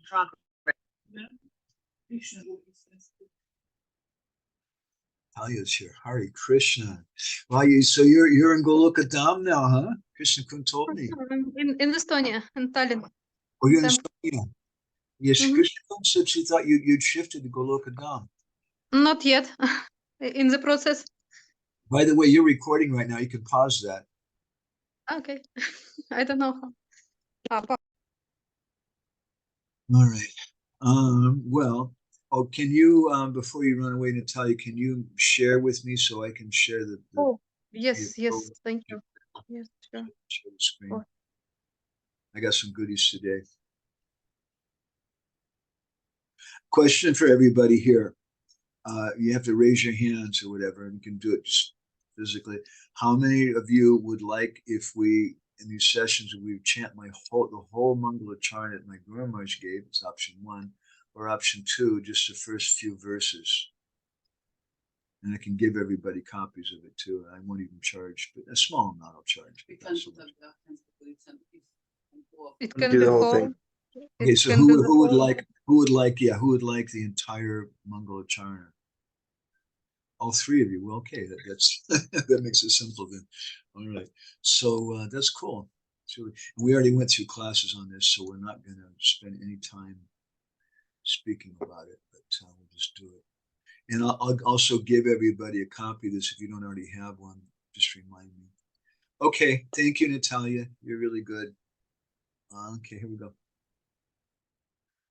drunk. Talia's here. Hare Krishna. Well, so you're in Goloka Dham now, huh? Krishna Kun told me. In Estonia, in Tallinn. Oh, you're in Estonia. Yes, Krishna Kun said she thought you'd shifted to Goloka Dham. Not yet. In the process. By the way, you're recording right now. You can pause that. Okay. I don't know how. All right. Well, can you, before you run away, Natalia, can you share with me so I can share the Oh, yes, thank you. Yes, sure. Share the screen. I got some goodies today. Question for everybody here. You have to raise your hands or whatever, and you can do it just physically. How many of you would like, if we, in these sessions, we chant the whole Mangala Charna that my Guru Maharaj gave? It's option 1, or option 2, just the first few verses. And I can give everybody copies of it too. I won't even charge, but a small amount I'll charge. It can be whole. Okay, so who would like the entire Mangala Charna? All 3 of you. Well, okay, that's that makes it simple then. All right, so that's cool. So we already went through classes on this, so we're not going to spend any time speaking about it, but we'll just do it. And I'll also give everybody a copy of this if you don't already have one. Just remind me. Okay, thank you, Natalia. You're really good. Okay, here we go.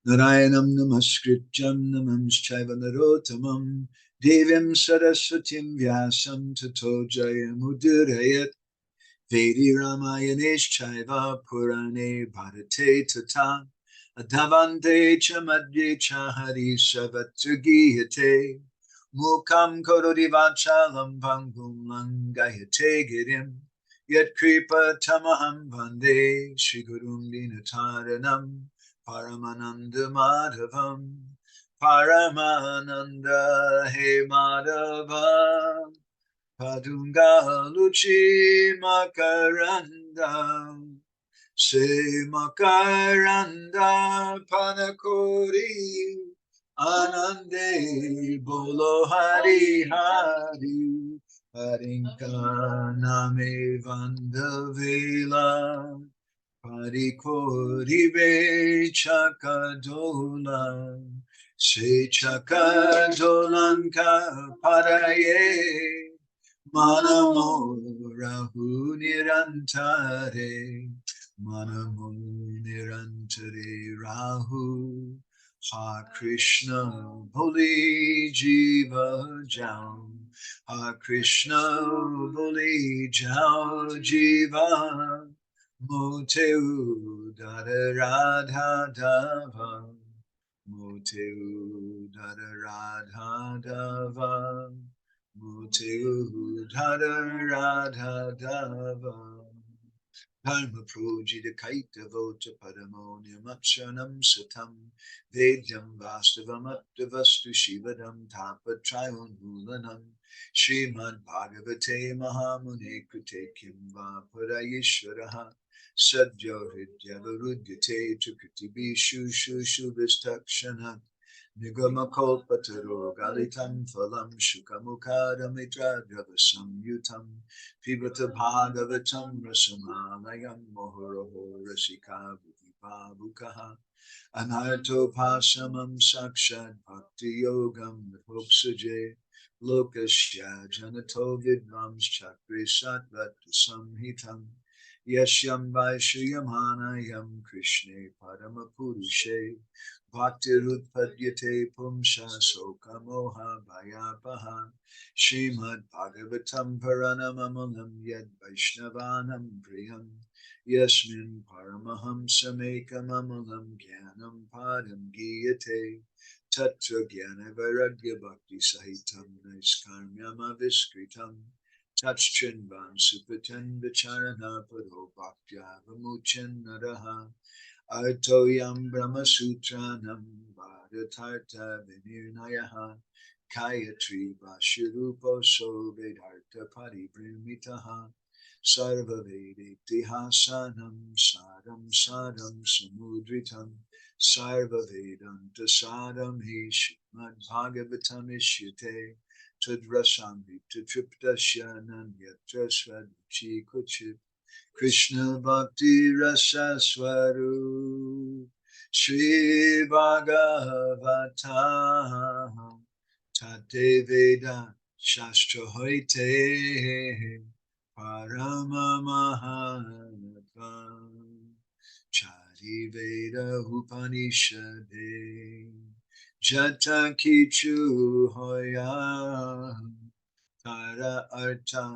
Narayanam namaskritjam namamschaiva narotamam devim saraswatim vyasam tato jayamudurayat Vedi Ramayaneshchaiva Purane Bharate Tata Adhavante Chamadye Chahari Savatragiyate Mukam Korodi Vachalam Pangum Langayate Girim Yat Kripa Tamaham Vande Shri Gurum Dinataranam Paramananda Madhavam Paramananda He Madhavam Padunga Luchi Makaranda Se Makaranda Panakori Anande Bolo Hari Hari Harinka Name Vandavela Parikori Be Chakadola Se Chakadolanka Paraye Manamo Rahu Nirantare Manamo Nirantare Rahu Ha Krishna Boli Jiva Jao Ha Krishna Boli Jao Jiva Moteu Dada Radha Dava Moteu Dada Radha Dava Muteu Dhara Radha Dava Dharma Projita Kaita Vota Padamonium Apshanam Satam Vedyam Vastavam Aptavastu Shivadam Tapa Trion Hulanam Srimad Bhagavate Mahamune Krute Kimva Parayishvaraha Sadhyo Hridyavarudhyate Chukriti Shushu Vistakshana Nigamakolpataro Galitam Phalam Shukamukadamitra Dravasam Yutam Pibata Bhagavatam Rasamalayam Mohoroho Rasika Bhukaha Anarto Pasamam Sakshat Bhakti Yogam Vipopsaje Lokasya Janato Vidvams Chakri Sattvat Samhitam Yashyam Vaishyamanayam Krishne Paramapurushe Bhaktirutpadyate Pumsha Sokamoha Bhayapaha Srimad Bhagavatam Paranamamulam Yad Vaishnavanam Priyam Yasmin Paramahamsamekamamulam Gyanam Padam Giyate Tatra Gyana Vairagya Bhakti Sahitam Naiskarmyam Aviskritam Tatschinvan Supatan Vicharana Pado Bhaktya Vamuchan Naraha Artoyam Brahma Sutranam Bhadatarta Vinirnayaha Kayatri Vashirupo So Vedharta Paribrimitaha Sarva Vediti Hasanam Sadam Sadam Samudritam Sarva Vedanta Sadam Hi Srimad Bhagavatam Ishyate Tadrasam Triptasya Nanyatra Svaduchi Kuchit Krishna Bhakti Rasa Swaru Shri Bhagavatam Tate Veda Shastra Hoite Parama Mahanatvam Chari Veda Upanishade Jata Kichu Hoya Tara Arta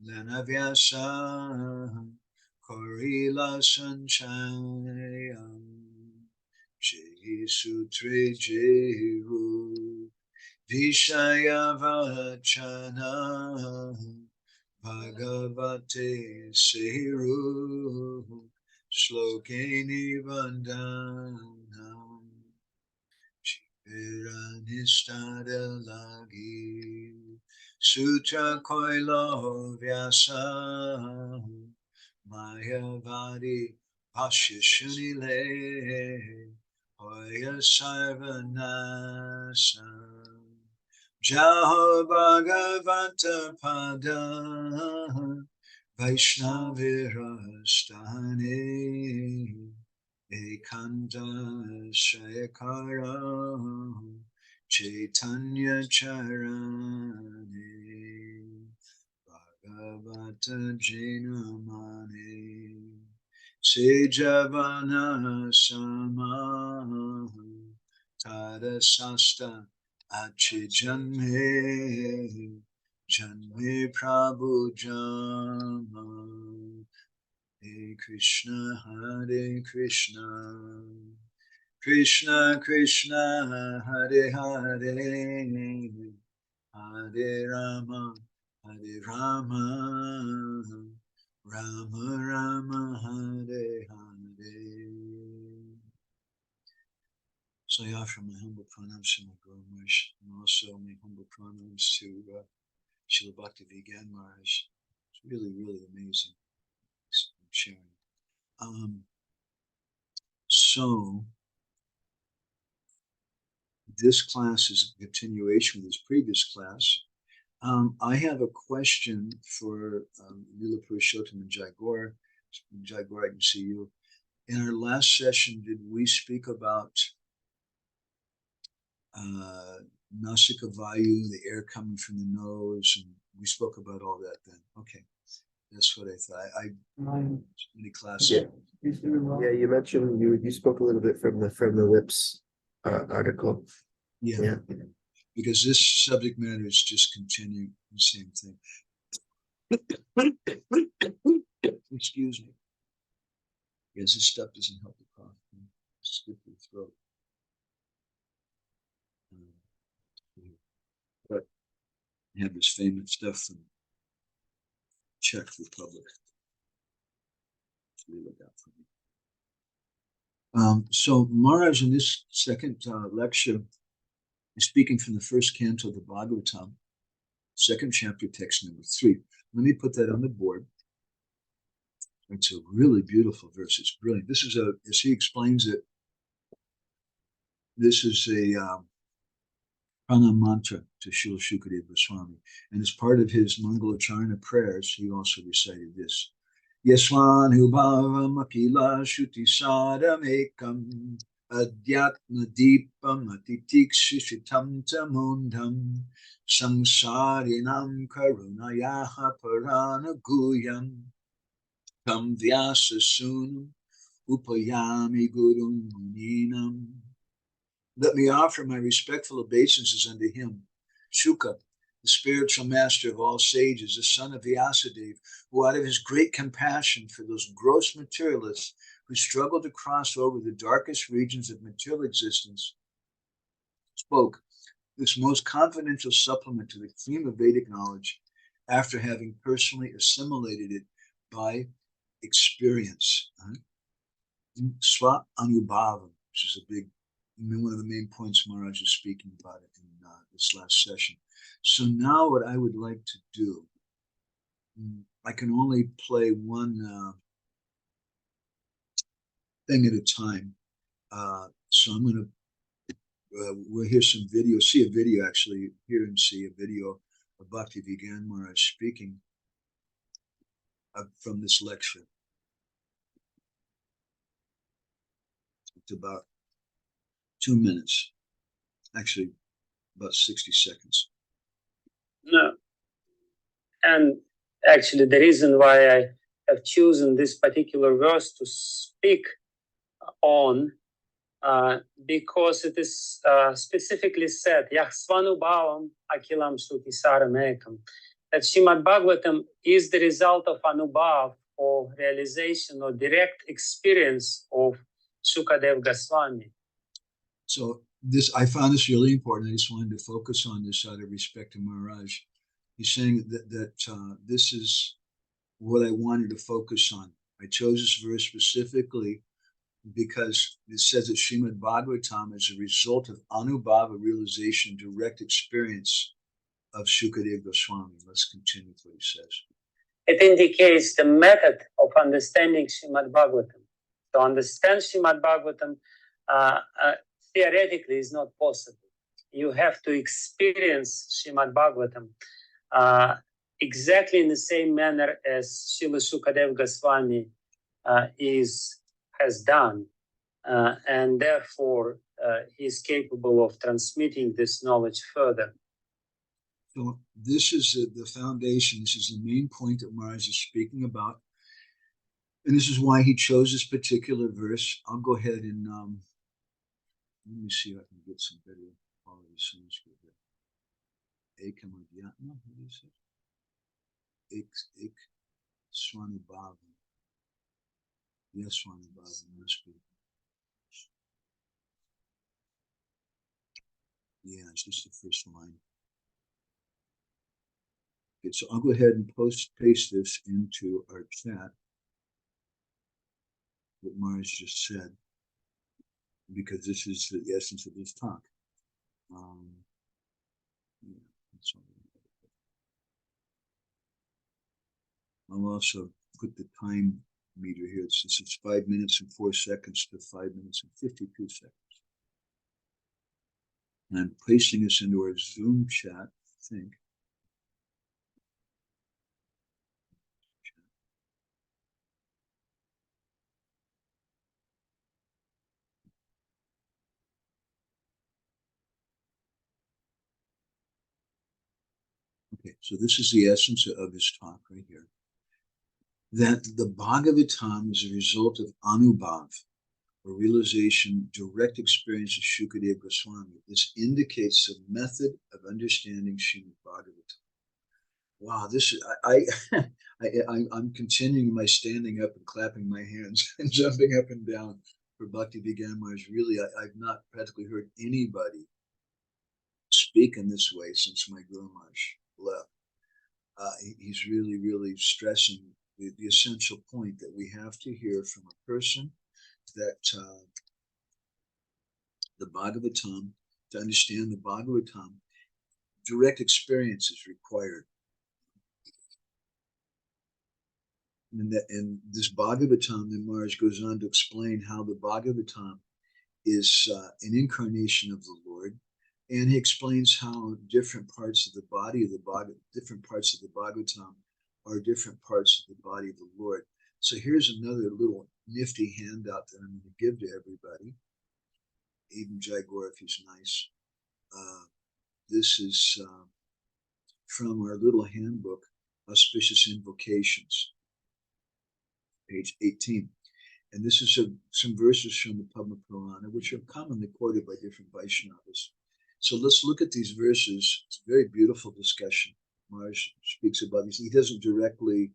Lanavyasa Korila Sanchaya Jehi Sutre Jehu Vishaya Vachana Bhagavate Sehiru Slokeni Vandanam Chiranistada Lagi Sutra Koilo Vyasa Mayavadi Bhashishunile Hoya Sarvanasa Jaho Bhagavata Pada Vaishnavirastane Ekanta Shayakara Chaitanya Charane Bhagavata Janamane Sejavana Sama Tada Sasta Achijanme Janme Prabhu Jama Hare Krishna Krishna Krishna Hare Hare Hare Rama Rama Rama Hare Hare. So I offer my humble pranams to my Guru Maharaj, and also my humble pranams to Srila Bhakti Vigyan Maharaj. It's really, really amazing sharing. So this class is a continuation of this previous class. I have a question for Lila Purushottam and Jaigor. Jaigor, I can see you. In our last session, did we speak about Nasika Vayu, the air coming from the nose, and we spoke about all that then? Okay, that's what I thought. I many classes. Yeah, you mentioned you spoke a little bit from the lips article. Yeah, because this subject matter is just continuing the same thing. Excuse me. Yes, this stuff doesn't help the cough. Skip your throat. But you have this famous stuff from Czech Republic. Look out for me. So Maharaj in this second lecture is speaking from the first canto of the Bhagavatam, second chapter, text number 3. Let me put that on the board. It's a really beautiful verse. It's brilliant. This is as he explains it, this is a pranam mantra to Srila Shukadeva Goswami. And as part of his Mangalacharna prayers, he also recited this. Yasvanu bhavam akila shuti sadam ekam adyatma deepam atitikshishritam tamundam samsarinam karunayaha paranaguyam tam vyasa sunam upayami gurum muninam. Let me offer my respectful obeisances unto him, Shuka, the spiritual master of all sages, the son of Vyasadeva, who out of his great compassion for those gross materialists who struggle to cross over the darkest regions of material existence, spoke this most confidential supplement to the theme of Vedic knowledge after having personally assimilated it by experience. Swa Anubhava, which is one of the main points Maharaj is speaking about it in this last session. So now what I would like to do I can only play one thing at a time. So I'm going to, we'll hear some video, see a video actually, hear and see a video of Bhakti Vigan Maharaj speaking from this lecture. It's about 2 minutes, actually about 60 seconds. No. And actually the reason why I have chosen this particular verse to speak on, because it is specifically said, Yahsvanu Bhavam Akilam Shruti Saramekam, that Srimad Bhagavatam is the result of Anubhav, or realization or direct experience of Shukadev Goswami. So this, I found this really important. I just wanted to focus on this out of respect to Maharaj. He's saying that this is what I wanted to focus on. I chose this verse specifically because it says that Srimad Bhagavatam is a result of Anubhava realization, direct experience of Shukadev Goswami. Let's continue with what he says. It indicates the method of understanding Srimad Bhagavatam. To understand Srimad Bhagavatam theoretically is not possible. You have to experience Srimad Bhagavatam exactly in the same manner as Srila Shukadev Goswami has done, and therefore he is capable of transmitting this knowledge further. So this is the foundation. This is the main point that Maharaj is speaking about, and this is why he chose this particular verse. I'll go ahead and let me see if I can get some better quality Sanskrit. Ekamadhyatma, what do you say? Ik Swanubhava. Yes, Swanubhava must be. Yeah, it's just the first line. Okay, so I'll go ahead and paste this into our chat, what Maharaj just said, because this is the essence of this talk. Yeah, that's all. I'll also put the time meter here. This is 5 minutes and 4 seconds to 5 minutes and 52 seconds. And I'm pasting this into our Zoom chat, I think. Okay, so this is the essence of his talk right here. That the Bhagavatam is a result of Anubhav, or realization, direct experience of Shukadev Goswami. This indicates the method of understanding Srimad Bhagavatam. Wow, this is I'm continuing my standing up and clapping my hands and jumping up and down for Bhakti Vigan Maharaj. Really, I've not practically heard anybody speak in this way since my Guru Maharaj left. He's really, really stressing the essential point that we have to hear from a person that the Bhagavatam, to understand the Bhagavatam, direct experience is required. And this Bhagavatam, then Maharaj goes on to explain how the Bhagavatam is an incarnation of the Lord. And he explains how different parts of the body of the Bhagavatam, different parts of the Bhagavatam are different parts of the body of the Lord. So here's another little nifty handout that I'm going to give to everybody. Even Jaigor, if he's nice. This is from our little handbook, Auspicious Invocations, page 18. And this is some verses from the Padma Purana, which are commonly quoted by different Vaishnavas. So let's look at these verses. It's a very beautiful discussion. Maharaj speaks about these. He doesn't directly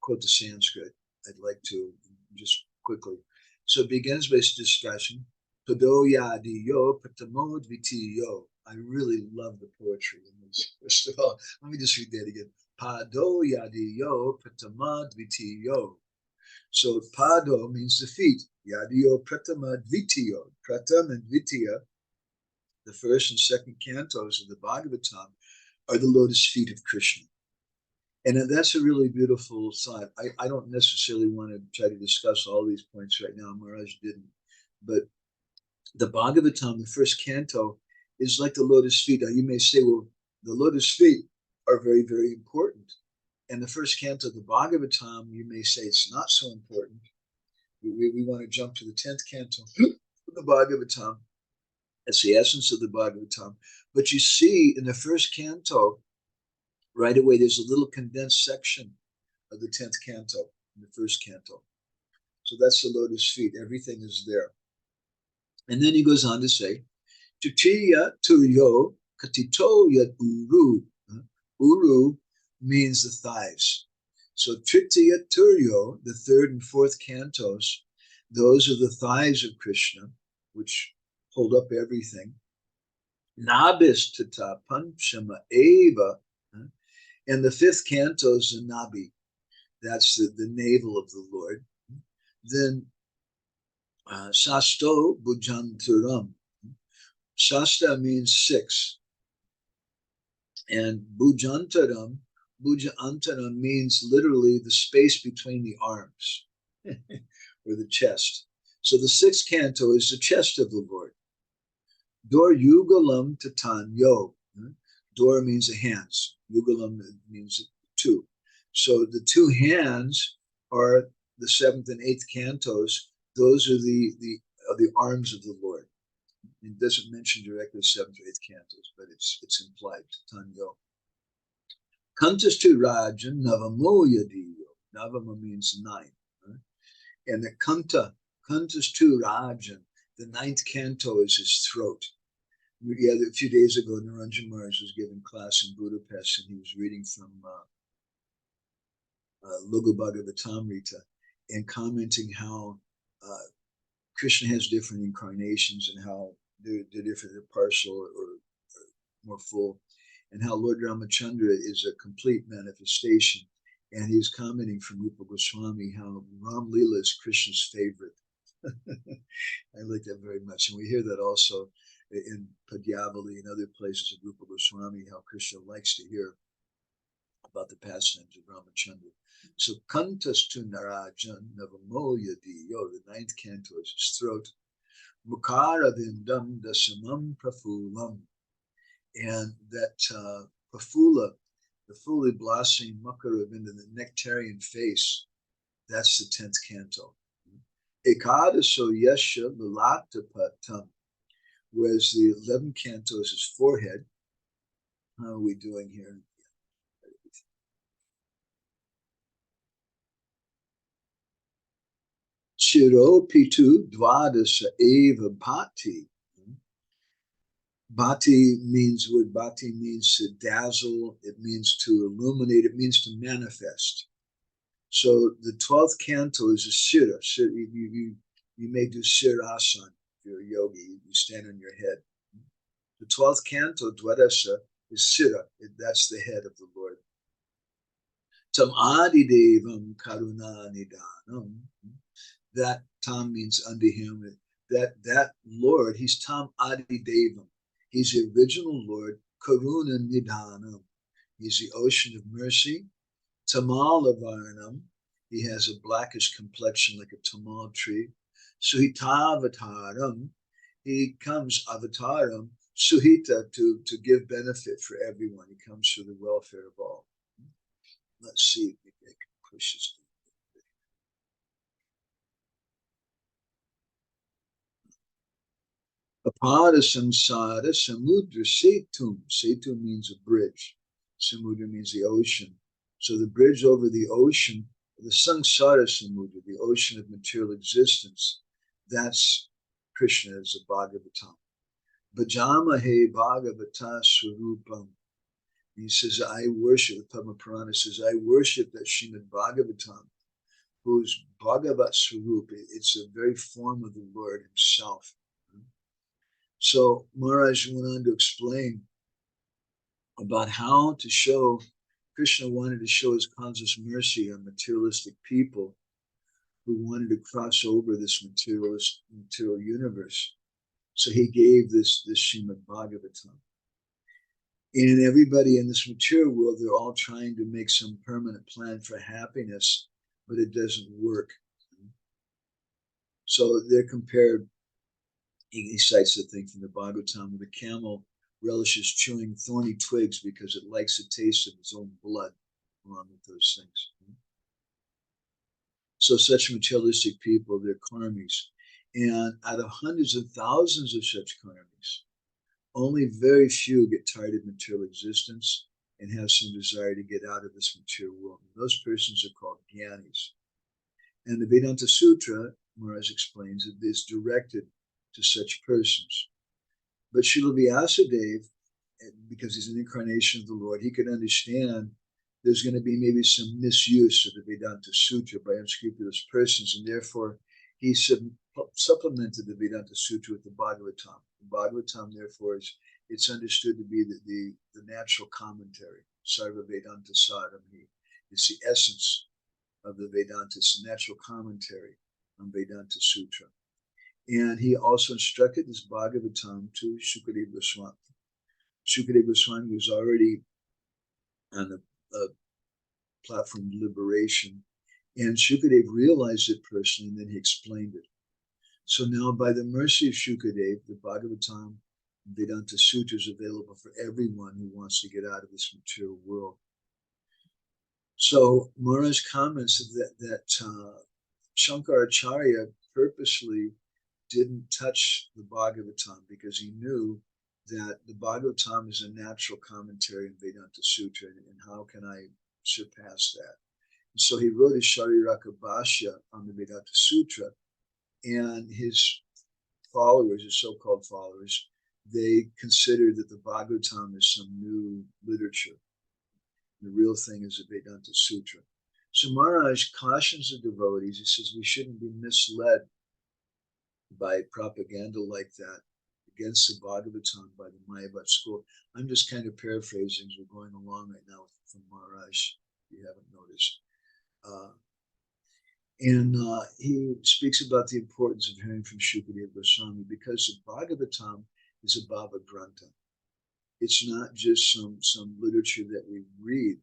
quote the Sanskrit. I'd like to just quickly. So it begins by this discussion. Tado yadi yo patamo dvitiyo. I really love the poetry in this. First of all, let me just read that again. Pado yadi yo patama dvitiyo. So pado means the feet. Yadiyo pratama dvitiyo. Pratam and dvitiya, the first and second cantos of the Bhagavatam, are the lotus feet of Krishna. And that's a really beautiful side. I don't necessarily want to try to discuss all these points right now. Maharaj didn't. But the Bhagavatam, the first canto, is like the lotus feet. Now you may say, well, the lotus feet are very, very important. And the first canto of the Bhagavatam, you may say it's not so important. We want to jump to the 10th canto of the Bhagavatam. That's the essence of the Bhagavatam. But you see in the first canto, right away, there's a little condensed section of the 10th canto, in the first canto. So that's the lotus feet. Everything is there. And then he goes on to say, Tutiya Turyo Katito Yad Uru. Uru means the thighs. So Tritiya Turyo, the third and fourth cantos, those are the thighs of Krishna, which hold up everything. Nabis Tata Panchama Eva. And the fifth canto is the Nabi. That's the navel of the Lord. Then Sasto Bhujantaram. Shasta means 6. And Bhujantaram means literally the space between the arms or the chest. So the 6th canto is the chest of the Lord. Dor Yugalam Tatanyo. Dor means the hands. Yugalam means 2. So the 2 hands are the 7th and 8th cantos. Those are the arms of the Lord. It doesn't mention directly 7th or 8th cantos, but it's implied. Tanyo. Kantas to Rajan Navamo Yadiyo. Navama means 9. Right? And the Kantas to Rajan, the 9th canto is his throat. A few days ago, Niranjan Maharaj was giving class in Budapest, and he was reading from Lugha Bhagavatamrita and commenting how Krishna has different incarnations and how they're different, they're partial or more full, and how Lord Ramachandra is a complete manifestation. And he was commenting from Rupa Goswami how Ram Leela is Krishna's favorite. I like that very much. And we hear that also in Padyavali and other places of Rupa Goswami, how Krishna likes to hear about the pastimes of Ramachandra. So Kantas tu Narajan Navamo Yadiyo, the 9th canto is his throat. Mukara Vindam Dasamam Prafulam. And that Prafula, the fully blossoming Makara Vinda, the nectarian face, that's the 10th canto. Ekadaso Yesha Lalata Patam. Whereas the 11th canto is his forehead. How are we doing here? Shiro Pitu Dvadasa Eva Bhati. Bhati means, word Bhati means to dazzle, it means to illuminate, it means to manifest. So the 12th canto is a Shira. You may do Shirasana if you're a yogi, you stand on your head. The 12th canto, Dvadasa, is Shira, that's the head of the Lord. Tam Adidevam Karuna Nidanam. That Tam means under him. That Lord, he's Tam Adidevam. He's the original Lord, Karuna Nidhanam. He's the ocean of mercy. Tamalavarnam. He has a blackish complexion like a tamal tree. Suhitavataram. He comes avataram, suhita, to give benefit for everyone. He comes for the welfare of all. Let's see if we can push this. Apada samsara samudra setum. Setum means a bridge. Samudra means the ocean. So the bridge over the ocean, the samsara samudra, the ocean of material existence, that's Krishna as a Bhagavatam. Bhajamahe Bhagavata Swarupam. He says, I worship, the Padma Purana says, I worship that Srimad Bhagavatam, whose Bhagavat Swarup, it's the very form of the Lord himself. So Maharaj went on to explain about how to show, Krishna wanted to show his conscious mercy on materialistic people who wanted to cross over this material universe. So he gave this Srimad Bhagavatam. And everybody in this material world, they're all trying to make some permanent plan for happiness, but it doesn't work. So they're compared, he cites the thing from the Bhagavatam, where the camel relishes chewing thorny twigs because it likes the taste of its own blood along with those things. So such materialistic people, they're karmis. And out of hundreds of thousands of such karmis, only very few get tired of material existence and have some desire to get out of this material world. And those persons are called jnanis. And the Vedanta Sutra, Maharaj explains, it is directed to such persons. But Srila Vyasadeva, because he's an incarnation of the Lord, he could understand there's going to be maybe some misuse of the Vedanta Sutra by unscrupulous persons, and therefore he supplemented the Vedanta Sutra with the Bhagavatam. The Bhagavatam, therefore, it's understood to be the natural commentary. Sarva Vedanta Sadam. It's the essence of the Vedanta. It's the natural commentary on Vedanta Sutra. And he also instructed this Bhagavatam to Shukadeva Goswami. Shukadeva Goswami was already on the platform of liberation, and Shukadeva realized it personally, and then he explained it. So now, by the mercy of Shukadeva, the Bhagavatam and Vedanta Sutra is available for everyone who wants to get out of this material world. So Maharaj comments that Shankaracharya purposely didn't touch the Bhagavatam because he knew that the Bhagavatam is a natural commentary on Vedanta Sutra, and how can I surpass that? And so he wrote his Shariraka Bhashya on the Vedanta Sutra, and his followers, his so-called followers, they consider that the Bhagavatam is some new literature. The real thing is the Vedanta Sutra. So Maharaj cautions the devotees. He says we shouldn't be misled by propaganda like that against the Bhagavatam by the Mayavad school. I'm just kind of paraphrasing as we're going along right now from Maharaj, if you haven't noticed. He speaks about the importance of hearing from Shukadeva Goswami because the Bhagavatam is a Bhava Grantha. It's not just some literature that we read.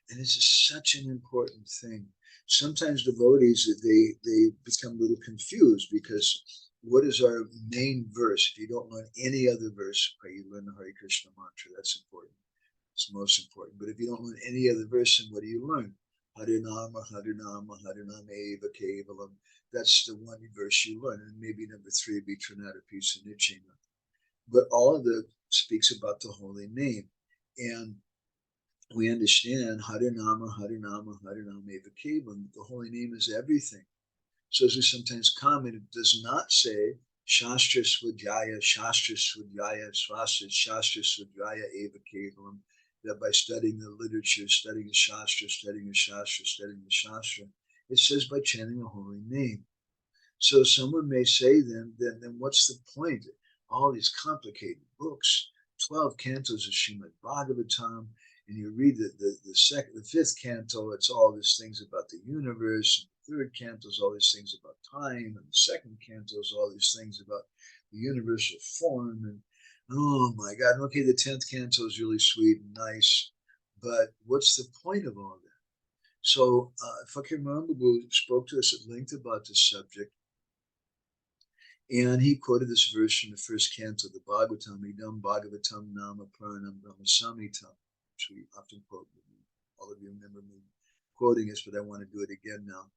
And this is such an important thing. Sometimes devotees, they become a little confused because what is our main verse? If you don't learn any other verse, okay, you learn the Hare Krishna mantra. That's important. It's most important. But if you don't learn any other verse, then what do you learn? Harinama, Harinama, Harinama Eva Kevalam. That's the one verse you learn. And maybe number 3 would be Trinata Pisa Nichena. But all of it speaks about the holy name. And we understand Harinama, Harinama, Harinama Eva Kevalam. The holy name is everything. So as we sometimes comment, it does not say Shastra Svadhyaya, Shastra Svadhyaya, Shastra Svadhyaya Eva Kevalam, that by studying the literature, studying the Shastra, studying the Shastra, studying the Shastra, it says by chanting the holy name. So someone may say then what's the point? All these complicated books, 12 cantos of Srimad Bhagavatam, and you read the 5th canto, it's all these things about the universe, and the 3rd canto is all these things about time, and the 2nd canto is all these things about the universal form, and oh my God, okay, the 10th canto is really sweet and nice, but what's the point of all that? So Fakir Mahamprabhu spoke to us at length about this subject, and he quoted this verse from the 1st canto of the Bhagavatam, Idam Bhagavatam Nama Pranam Brahma Samhitam, which we often quote. All of you remember me quoting this, but I want to do it again now.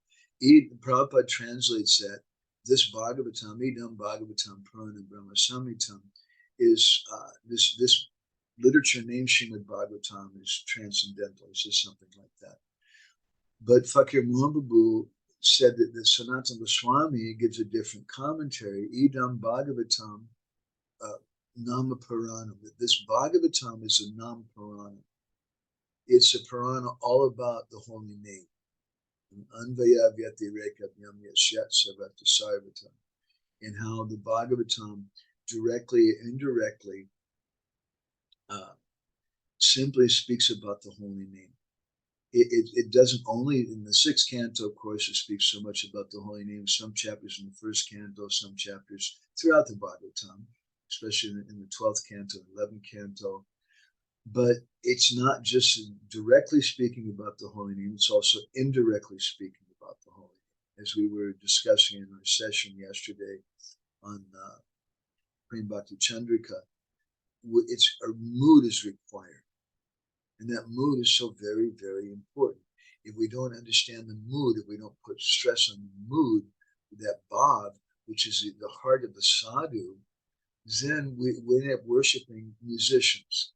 Prabhupada translates that this Bhagavatam, Idam Bhagavatam Pranam Brahma Samhitam, is this literature named Srimad Bhagavatam is transcendental. He says something like that. But Fakir Mahamprabhu said that the Sanatana Goswami gives a different commentary. Idam Bhagavatam Nama Puranam. That this Bhagavatam is a Nam Purana. It's a Purana all about the holy name. Anvaya Vyatireka Vyamyashyat Savata Sarvata. And how the Bhagavatam directly, indirectly, simply speaks about the holy name. It doesn't only, in the 6th canto, of course, it speaks so much about the holy name, some chapters in the 1st canto, some chapters throughout the Bhagavatam, especially in the 12th canto, 11th canto. But it's not just directly speaking about the holy name, it's also indirectly speaking about the holy name. As we were discussing in our session yesterday on Prem Bhakti Chandrika, it's a mood is required. And that mood is so very, very important. If we don't understand the mood, if we don't put stress on the mood, that bhav, which is the heart of the sadhu, then we end up worshiping musicians.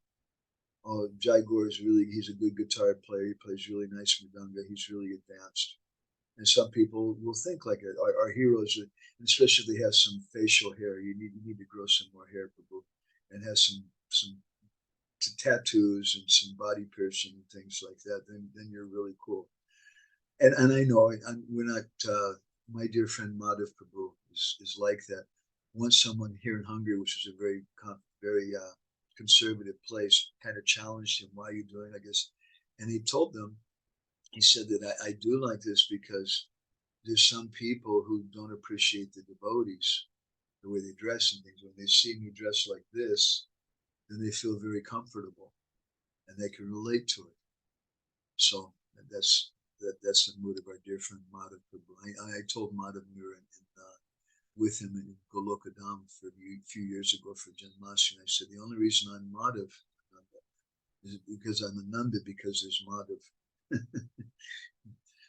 Oh, Jai Gore is really, he's a good guitar player. He plays really nice mridanga. He's really advanced. And some people will think like it. Our heroes, especially if they have some facial hair, you need to grow some more hair, Prabhu, and have some tattoos and some body piercing and things like that. Then you're really cool. And I know we're not. My dear friend Madhav Prabhu is like that. Once someone here in Hungary, which is a very conservative place, kind of challenged him, why are you doing, I guess, and he told them, he said that I do like this because there's some people who don't appreciate the devotees, the way they dress and things. When they see me dressed like this, then they feel very comfortable and they can relate to it. So that's the mood of our dear friend Madhav Prabhu. I told Madhav Mira with him in Golokadam for a few years ago for Janmashtami. I said, the only reason I'm Madhav is because I'm a Nanda, because there's Madhav.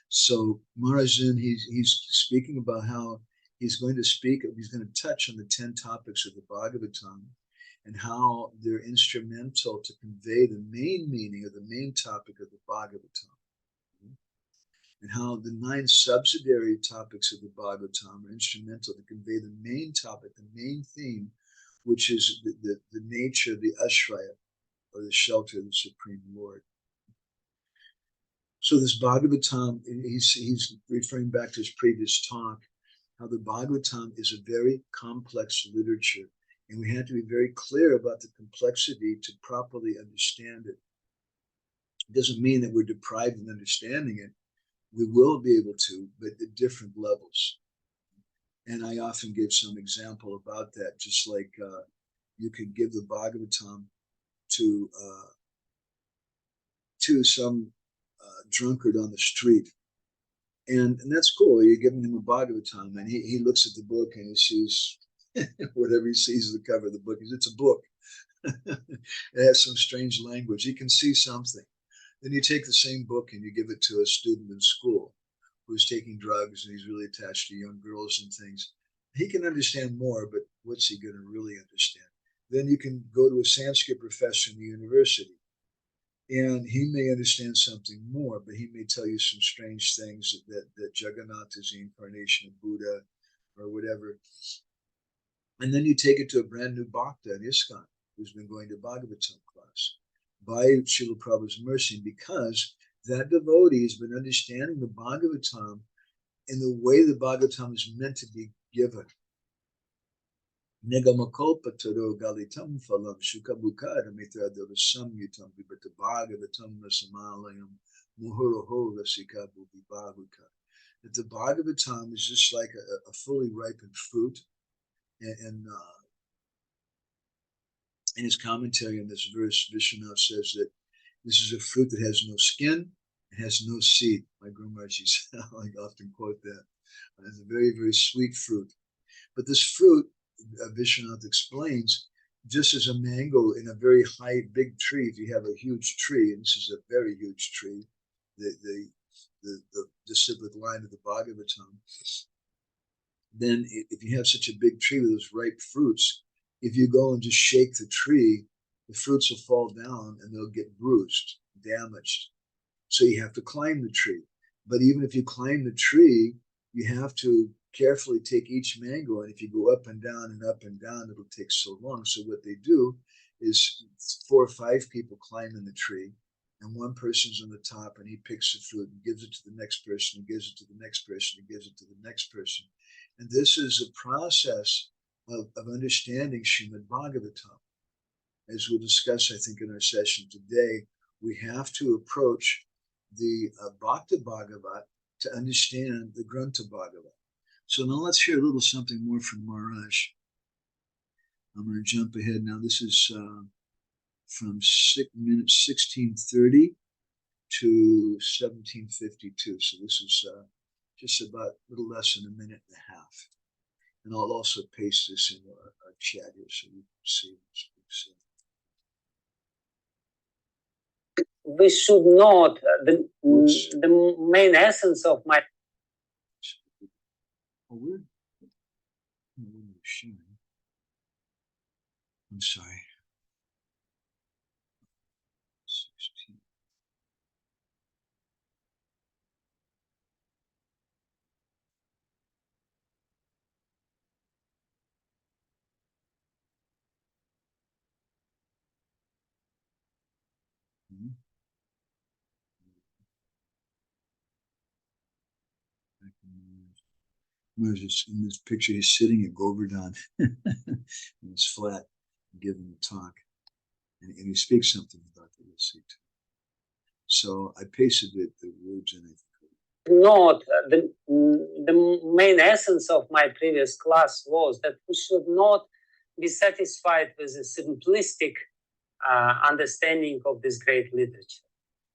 So Maharajan, he's speaking about how he's going to touch on the 10 topics of the Bhagavatam and how they're instrumental to convey the main meaning of the main topic of the Bhagavatam. And how the 9 subsidiary topics of the Bhagavatam are instrumental to convey the main topic, the main theme, which is the nature of the Ashraya, or the shelter of the Supreme Lord. So this Bhagavatam, he's referring back to his previous talk, how the Bhagavatam is a very complex literature, and we have to be very clear about the complexity to properly understand it. It doesn't mean that we're deprived of understanding it. We will be able to, but at different levels. And I often give some example about that, just like you could give the Bhagavatam to some drunkard on the street. And that's cool. You're giving him a Bhagavatam, and he looks at the book and he sees whatever he sees the cover of the book. It's a book. It has some strange language. He can see something. Then you take the same book and you give it to a student in school who's taking drugs and he's really attached to young girls and things. He can understand more, but what's he going to really understand? Then you can go to a Sanskrit professor in the university, and he may understand something more, but he may tell you some strange things that Jagannath is the incarnation of Buddha or whatever. And then you take it to a brand new Bhakta in ISKCON who's been going to Bhagavatam class by Srila Prabhupada's mercy, because that devotee has been understanding the Bhagavatam in the way the Bhagavatam is meant to be given. Negamakalpataro galitam phalam shukabukara mitradava samyutam vibhata Bhagavatam rasamalayam muhuroho rasika bhubibhavuka. That the Bhagavatam is just like a fully ripened fruit. And in his commentary on this verse, Vishwanath says that this is a fruit that has no skin, it has no seed. My Guru Maharaj, I often quote that. It's a very, very sweet fruit. But this fruit, Vishwanath explains, just as a mango in a very high, big tree, if you have a huge tree, and this is a very huge tree, the disciplic line of the Bhagavatam, then if you have such a big tree with those ripe fruits, if you go and just shake the tree, the fruits will fall down and they'll get bruised, damaged. So you have to climb the tree. But even if you climb the tree, you have to carefully take each mango. And if you go up and down, it'll take so long. So what they do is 4 or 5 people climb in the tree, and one person's on the top, and he picks the fruit and gives it to the next person, and gives it to the next person, and gives it to the next person. And this is a process of understanding Srimad Bhagavatam. As we'll discuss, I think, in our session today, we have to approach the Bhakta Bhagavat to understand the Grantha Bhagavat. So now let's hear a little something more from Maharaj. I'm going to jump ahead now. This is from 1630 to 1752. So this is just about a little less than a minute and a half. And I'll also paste this in our chat here so you can see this. We should not, the main essence of my. Oh, weird. I'm sorry. 16. In this picture, he's sitting at Govardhan in his flat, giving a talk, and he speaks something about the receipt. So I pasted the words in it. Not the main essence of my previous class was that we should not be satisfied with a simplistic understanding of this great literature.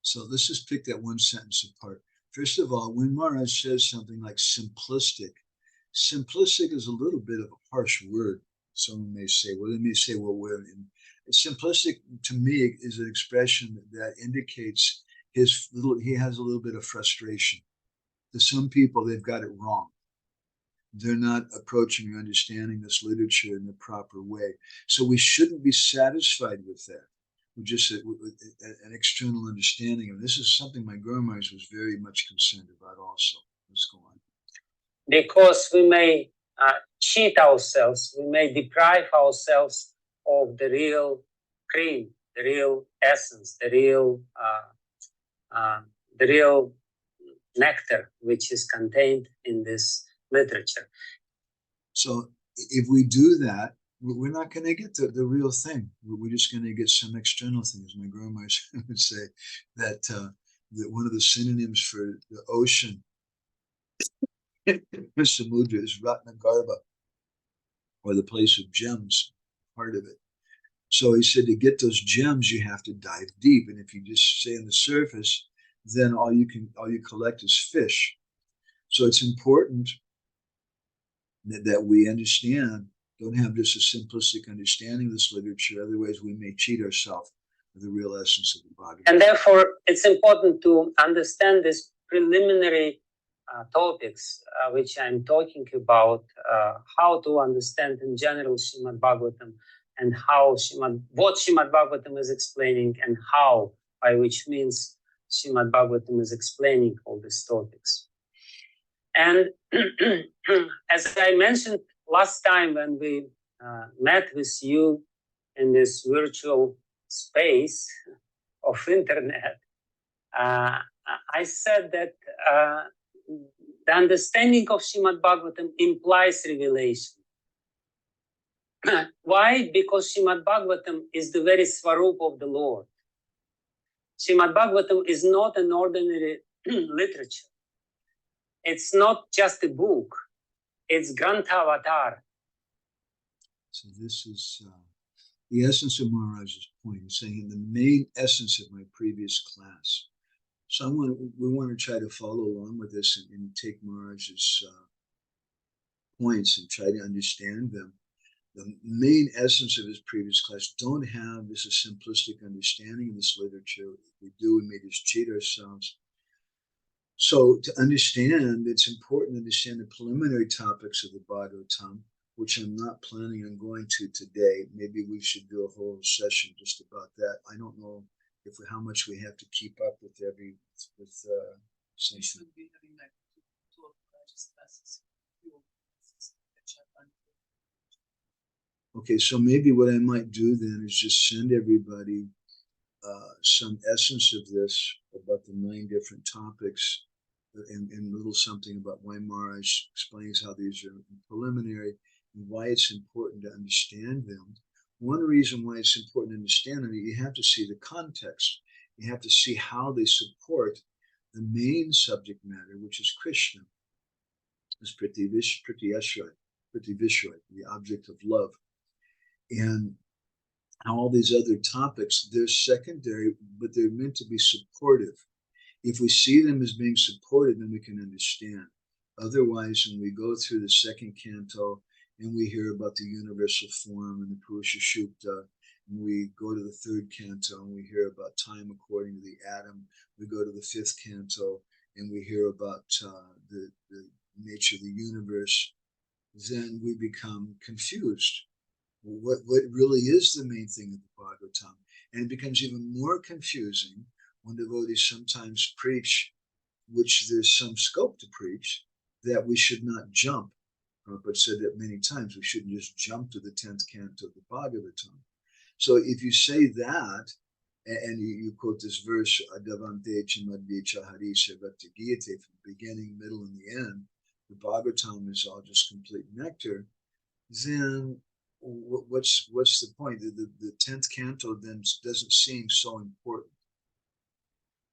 So let's just pick that one sentence apart. First of all, when Maharaj says something like simplistic is a little bit of a harsh word. Someone may say, well, simplistic to me is an expression that indicates he has a little bit of frustration. To some people, they've got it wrong. They're not approaching or understanding this literature in the proper way. So we shouldn't be satisfied with that. We just with an external understanding of this is something my Guru Maharaj was very much concerned about also. Let's go on. Because we may cheat ourselves, we may deprive ourselves of the real cream, the real essence, the real nectar which is contained in this literature. So if we do that, we're not going to get the real thing. We're just going to get some external things. My Guru Maharaj would say that one of the synonyms for the ocean, Samudra, is Ratnagarbha, or the place of gems, part of it. So he said to get those gems, you have to dive deep. And if you just stay on the surface, then all you collect is fish. So it's important that we understand, don't have just a simplistic understanding of this literature. Otherwise, we may cheat ourselves of the real essence of the Bhagavad. And therefore, it's important to understand these preliminary topics which I'm talking about, how to understand in general Srimad Bhagavatam, and what Srimad Bhagavatam is explaining, and how, by which means Srimad Bhagavatam is explaining all these topics. And as I mentioned last time when we met with you in this virtual space of internet, I said that the understanding of Srimad Bhagavatam implies revelation. Why? Because Srimad Bhagavatam is the very Swarup of the Lord. Srimad Bhagavatam is not an ordinary literature. It's not just a book. It's Grantha Avatar. So this is the essence of Maharaj's point. He's saying the main essence of my previous class. So we want to try to follow along with this and take Maharaj's points and try to understand them. The main essence of his previous class, don't have this a simplistic understanding of this literature. If we do, we may just cheat ourselves. So to understand, it's important to understand the preliminary topics of the Bhagavatam, which I'm not planning on going to today. Maybe we should do a whole session just about that. I don't know how much we have to keep up with We should be having like two of Maharaj's classes. Okay, so maybe what I might do then is just send everybody some essence of this about the 9 different topics and a little something about why Maharaj explains how these are preliminary and why it's important to understand them. One reason why it's important to understand them, you have to see the context. You have to see how they support the main subject matter, which is Krishna, as Priti Vishway, the object of love. And how all these other topics, they're secondary, but they're meant to be supportive. If we see them as being supported, then we can understand. Otherwise, when we go through the second canto and we hear about the universal form and the Purusha Shukta, and we go to the third canto and we hear about time according to the atom, we go to the fifth canto and we hear about the nature of the universe, then we become confused. What really is the main thing of the Bhagavatam? And it becomes even more confusing when devotees sometimes preach, which there's some scope to preach, that we should not jump. Prabhupada said that many times, we shouldn't just jump to the 10th canto of the Bhagavatam. So if you say that, and you quote this verse, Adavante Chamadvi Chahari Sevata Giyate, from the beginning, middle, and the end, the Bhagavatam is all just complete nectar, then what's the point? The 10th canto then doesn't seem so important.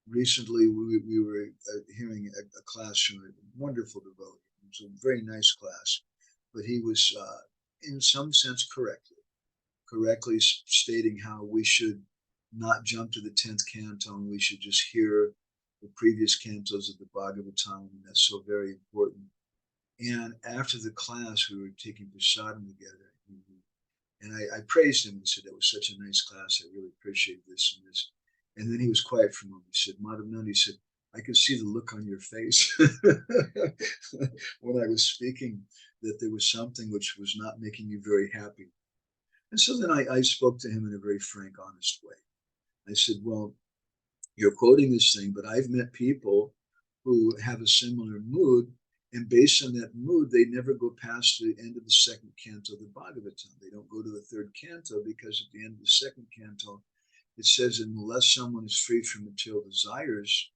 Recently, we were hearing a class from a wonderful devotee. It was a very nice class, but he was, in some sense, correctly stating how we should not jump to the 10th canto, and we should just hear the previous cantos of the Bhagavatam, and that's so very important. And after the class, we were taking prasadam together, and I praised him and said, that was such a nice class. I really appreciate this and this. And then he was quiet for a moment. He said, Madhavananda, he said, I could see the look on your face when I was speaking, that there was something which was not making you very happy. And so then I spoke to him in a very frank, honest way. I said, well, you're quoting this thing, but I've met people who have a similar mood, and based on that mood, they never go past the end of the second canto of the Bhagavatam. They don't go to the third canto, because at the end of the second canto, it says, unless someone is free from material desires,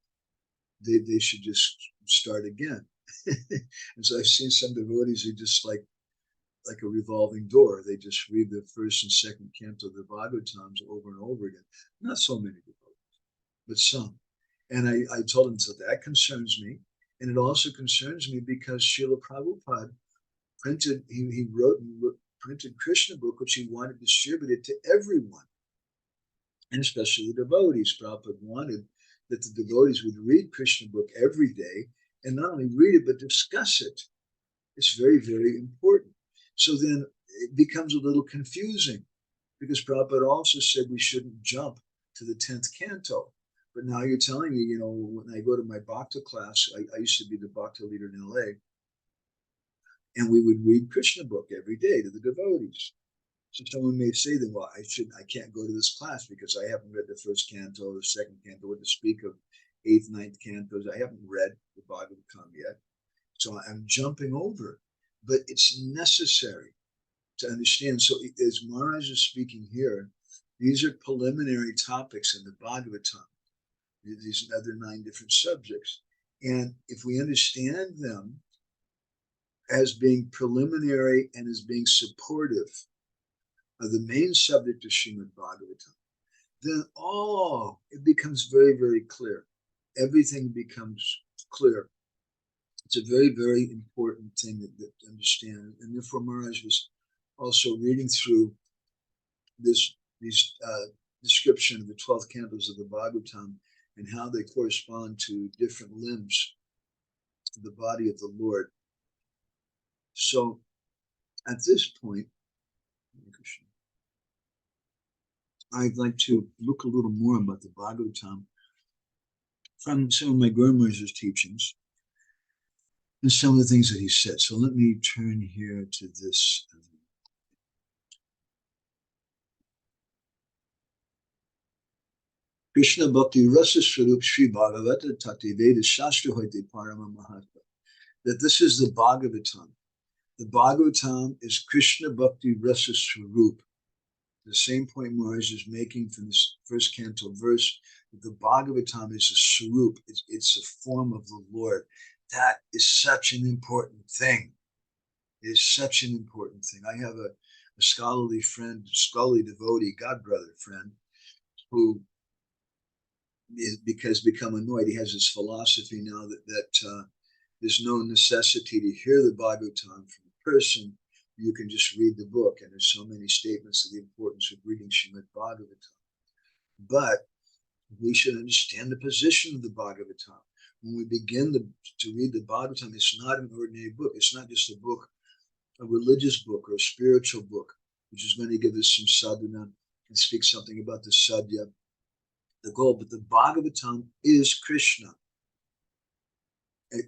they should just start again. And so I've seen some devotees who just like a revolving door. They just read the first and second canto of the Bhagavatams over and over again. Not so many devotees, but some. And I told him, so that concerns me. And it also concerns me because Srila Prabhupada printed Krishna book, which he wanted distributed to everyone, and especially the devotees. Prabhupada wanted that the devotees would read Krishna book every day, and not only read it, but discuss it. It's very, very important. So then it becomes a little confusing, because Prabhupada also said we shouldn't jump to the 10th canto. But now you're telling me, when I go to my Bhakta class, I used to be the Bhakta leader in LA, and we would read Krishna book every day to the devotees. So someone may say that, well, I can't go to this class because I haven't read the first canto, the second canto, what to speak of 8th, 9th cantos. I haven't read the Bhagavatam yet. So I'm jumping over, but it's necessary to understand. So as Maharaj is speaking here, these are preliminary topics in the Bhagavatam. These other 9 different subjects. And if we understand them as being preliminary and as being supportive of the main subject of Srimad Bhagavatam, then it becomes very, very clear. Everything becomes clear. It's a very, very important thing to understand. And therefore Maharaj was also reading through this description of the 12 cantos of the Bhagavatam and how they correspond to different limbs of the body of the Lord. So at this point, I'd like to look a little more about the Bhagavatam from some of my Guru Maharaj's teachings and some of the things that he said. So let me turn here to this. Krishna Bhakti Rasa Swarup Sri Bhagavata Tati Veda Shastra Hoite Parama Mahatma. That this is the Bhagavatam. The Bhagavatam is Krishna Bhakti Rasa Swarup. The same point Maharaj is making from this first canto verse, that the Bhagavatam is a Swarup. It's a form of the Lord. That is such an important thing. It is such an important thing. I have a scholarly friend, scholarly devotee, godbrother friend, who because become annoyed. He has this philosophy now that there's no necessity to hear the Bhagavatam from a person you can just read the book, and there's so many statements of the importance of reading Srimad Bhagavatam. But we should understand the position of the Bhagavatam. When we begin to read the Bhagavatam, it's not an ordinary book. It's not just a book, a religious book or a spiritual book, which is going to give us some sadhana and speak something about the sadhya, the goal. But the Bhagavatam is Krishna.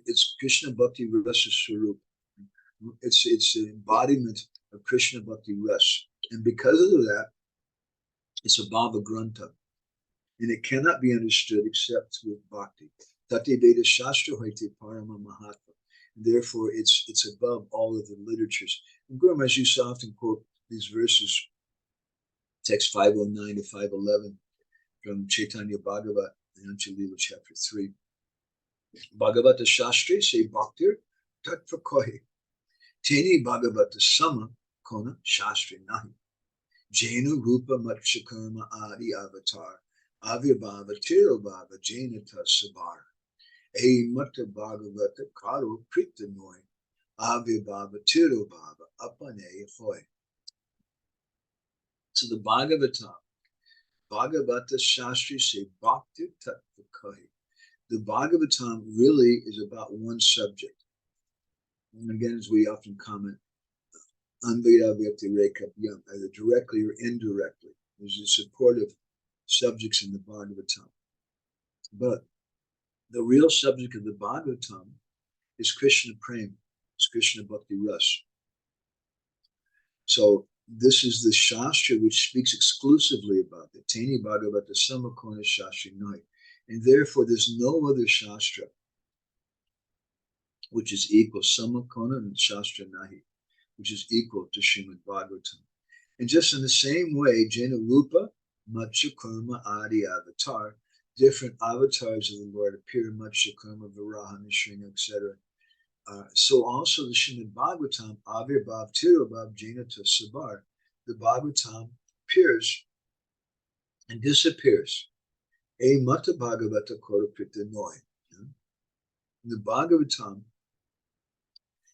It's Krishna Bhakti Rasa Swarup. It's the embodiment of Krishna Bhakti Ras. And because of that, it's a Bhava Grantha. And it cannot be understood except with bhakti. Tati Veda Shastra Haite Parama Mahatma. Therefore, it's above all of the literatures. And Guru Maharaj used to often quote these verses, text 509 to 511 from Chaitanya Bhagavat, Anjalila chapter 3. Bhagavata Shastri se bhaktir tat prakohi. Teni Bhagavata sama kona Shastri nahi. Jaina Rupa Matshakarma Adi Avatar. Avirbhava Tirobhava Jainata Sabar. A Mata Bhagavata Karo Krita Noi. Avirbhava Tirobhava Apane Hoy. So the Bhagavata Shastri se Bhakti Tattvakai. The Bhagavatam really is about one subject. And again, as we often comment, Anvaya Vyakti Rekha Yam, either directly or indirectly. There's a supportive subjects in the Bhagavatam. But the real subject of the Bhagavatam is Krishna Prem, it's Krishna Bhakti Ras. So this is the Shastra which speaks exclusively about the Teni Bhagavata Samakona Shastri Nai. And therefore there's no other Shastra which is equal, Samakona and Shastra Nahi, which is equal to Srimad Bhagavatam. And just in the same way, Jaina Rupa, Matsya Kurma Adi Avatar, different avatars of the Lord appear in Matsya Kurma, Varaha, Nishringa, etc. So also the Srimad Bhagavatam, Avirbhav Tirobhav Jainata Sabar, the Bhagavatam appears and disappears. A Mata Bhagavata Koraprita Noi. The Bhagavatam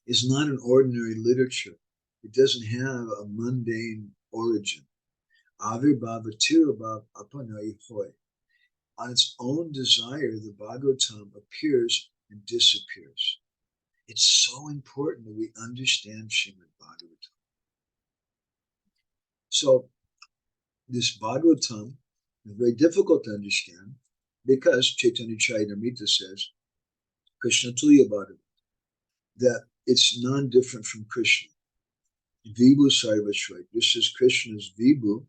is not an ordinary literature. It doesn't have a mundane origin. Avirbhava Tirobhav Apanai Hoy. On its own desire, the Bhagavatam appears and disappears. It's so important that we understand Srimad Bhagavatam. So this Bhagavatam is very difficult to understand because Chaitanya Charitamrita says, Krishna Tuya Bhagavatam, that it's non-different from Krishna. Vibhu Sarvashvai, just as Krishna is Vibhu,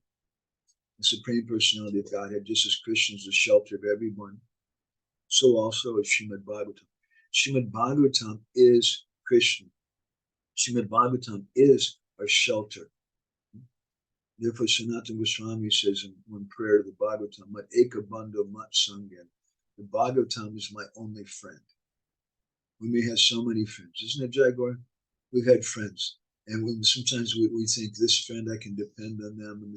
the Supreme Personality of Godhead, just as Krishna is the shelter of everyone, so also is Srimad Bhagavatam. Srimad Bhagavatam is Krishna. Srimad Bhagavatam is our shelter. Therefore, Sanatana Goswami says in one prayer of the Bhagavatam, Mat Eka Bandho Mat Sangyan. The Bhagavatam is my only friend. We may have so many friends. Isn't it, Jaguar? We've had friends. And sometimes we think this friend, I can depend on them.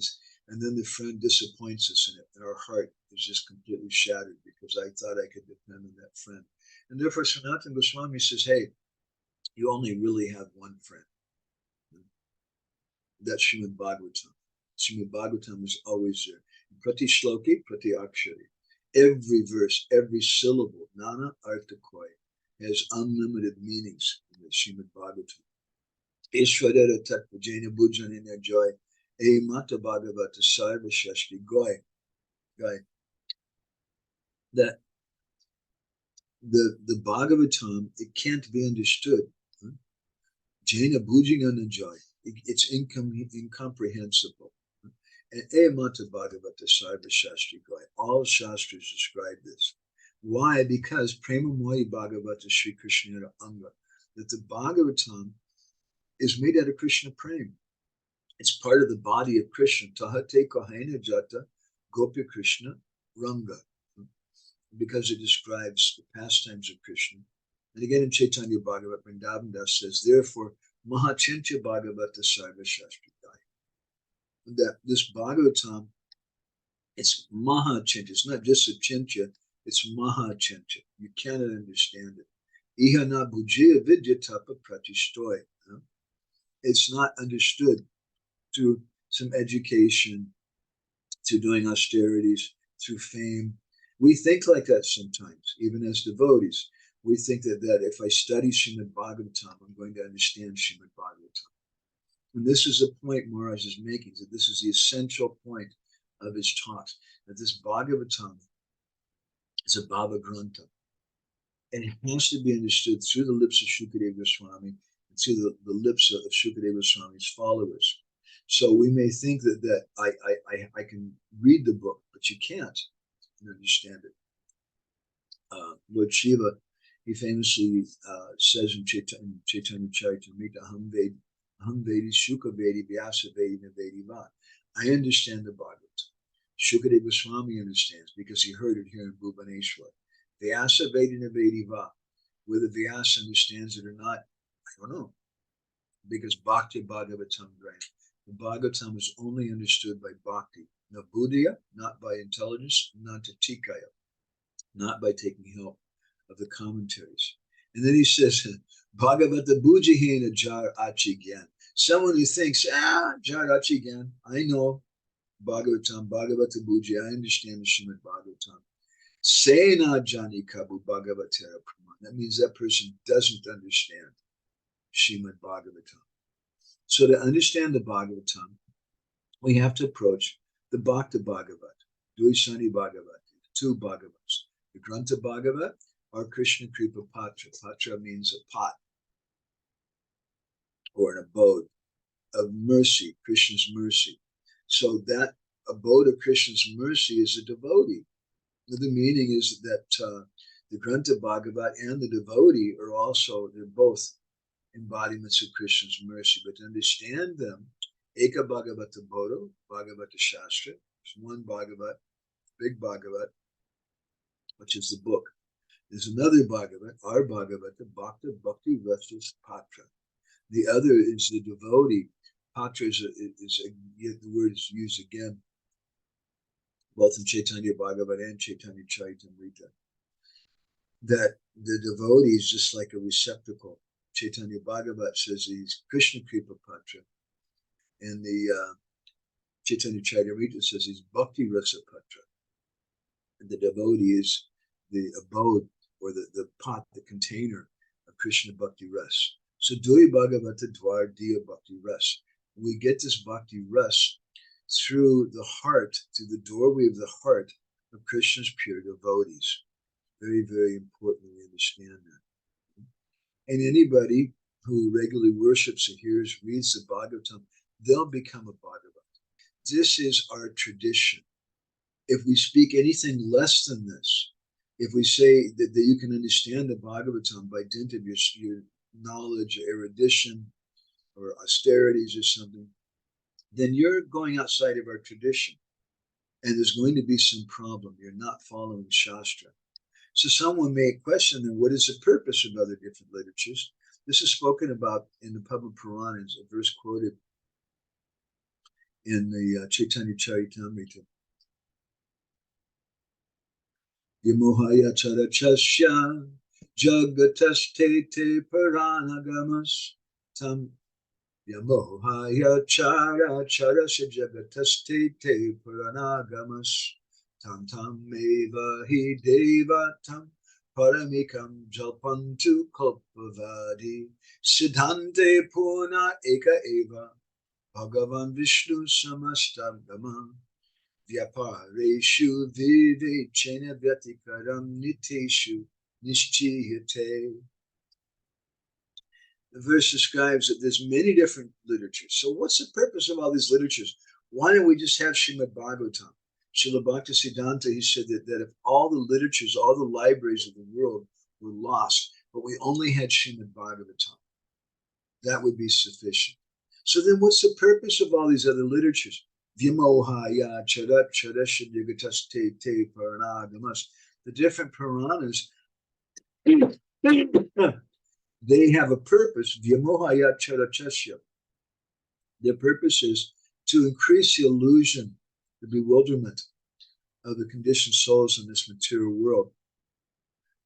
And then the friend disappoints us in it. And our heart is just completely shattered because I thought I could depend on that friend. And therefore, Sanatana Goswami says, hey, you only really have one friend. That's Srimad Bhagavatam. Srimad Bhagavatam is always there. Prati shloki, prati akshari. Every verse, every syllable, nana artakoi, has unlimited meanings in the Srimad Bhagavatam. Ishwarara tattva jena bhujanina joy. E mata bhagavata sarva shashti goy. That the Bhagavatam, it can't be understood. Jena bhujanina joy. It's incomprehensible. And E mata bhagavata sarva shashti goy. All shastras describe this. Why? Because Prema Mohi Bhagavata Sri Krishna Anga, that the Bhagavatam is made out of Krishna Prem. It's part of the body of Krishna. Tahate Kohena Jata Gopi Krishna Ranga, because it describes the pastimes of Krishna. And again in Chaitanya Bhagavat, Vrindavan Das says, therefore, Mahachintya Bhagavata Sarva Shastridai. That this Bhagavatam, it's Mahachintya. It's not just a Chintya, it's Mahachintya. You cannot understand it. Ihana Bhujya Vidya Tapa Pratishtoy. It's not understood through some education, through doing austerities, through fame. We think like that sometimes, even as devotees. We think that if I study Srimad Bhagavatam, I'm going to understand Srimad Bhagavatam. And this is a point Maharaj is making, that this is the essential point of his talks, that this Bhagavatam is a Bhava Grantha. And it has to be understood through the lips of Shukadeva Goswami and through the lips of Shukadeva Goswami's followers. So we may think that I can read the book, but you can't understand it. Lord Shiva, he famously says in Chaitanya Charitamrita, Aham Vedi Shuka Vedi Vyasa Vedi Navedi Va. I understand the Bhagavatam. Shukadeva Goswami understands because he heard it here in Bhubaneswar. Vyasa Vedi Navedi Va. Whether Vyasa understands it or not, I don't know. Because Bhakti Bhagavatam Grant. The Bhagavatam is only understood by Bhakti. Na Buddhya, not by intelligence, not to Tikaya, not by taking help of the commentaries. And then he says, Bhagavata Bhujahena Jar Achi Gyan. Someone who thinks, Jar Achi Gyan, I know Bhagavatam, Bhagavata Bhuji, I understand the Srimad Bhagavatam. Sena Jani Kabu Bhagavatera Praman. That means that person doesn't understand Srimad Bhagavatam. So to understand the Bhagavatam, we have to approach the Bhakta Bhagavat, Dvaisani Bhagavat, two Bhagavats. The Grantha Bhagavat or Krishna Kripa Patra. Patra means a pot or an abode of mercy, Krishna's mercy. So that abode of Krishna's mercy is a devotee. The meaning is that the Grantha Bhagavat and the devotee are also, they're both embodiments of Krishna's mercy. But to understand them, Eka Bhagavata Bodho, Bhagavata Shastra, there's one Bhagavat, big Bhagavat, which is the book. There's another Bhagavat, our Bhagavata, Bhakti Rasas Patra. The other is the devotee. Patra the word is used again, both in Chaitanya Bhagavat and Chaitanya Charitamrita. That the devotee is just like a receptacle. Chaitanya Bhagavat says he's Krishna Kripa Patra. And the Chaitanya Charitamrita says he's Bhakti Rasa Patra. And the devotee is the abode or the pot, the container of Krishna Bhakti Ras. So Dui Bhagavata Dwar Diya Bhakti Ras. We get this Bhakti Ras through the heart, through the doorway of the heart of Krishna's pure devotees. Very, very important we understand that. And anybody who regularly worships or hears, reads the Bhagavatam, they'll become a Bhagavat. This is our tradition. If we speak anything less than this, if we say that you can understand the Bhagavatam by dint of your knowledge, erudition, or austerities or something, then you're going outside of our tradition. And there's going to be some problem. You're not following Shastra. So someone may question, then what is the purpose of other different literatures? This is spoken about in the Padma Puranas, a verse quoted in the Chaitanya Charitamrita. Yamohaya charachasya jagatastete paranagamas tam Yamohaya charachasya jagatastete paranagamas tam tam meva hi deva tam paramikam jalpantu kalpavadi siddhante purna eka eva bhagavan vishnu samastagama Vyapareshu vivechena vyatikaram niteshu nishchiyate. The verse describes that there's many different literatures. So what's the purpose of all these literatures? Why don't we just have Srimad Bhagavatam? Srila Bhaktisiddhanta, he said that if all the literatures, all the libraries of the world were lost, but we only had Srimad Bhagavatam, that would be sufficient. So then what's the purpose of all these other literatures? Vimohaya charat charash yagataste te paranagamas. The different Puranas, they have a purpose. Vimohaya charachasya. Their purpose is to increase the illusion, the bewilderment of the conditioned souls in this material world.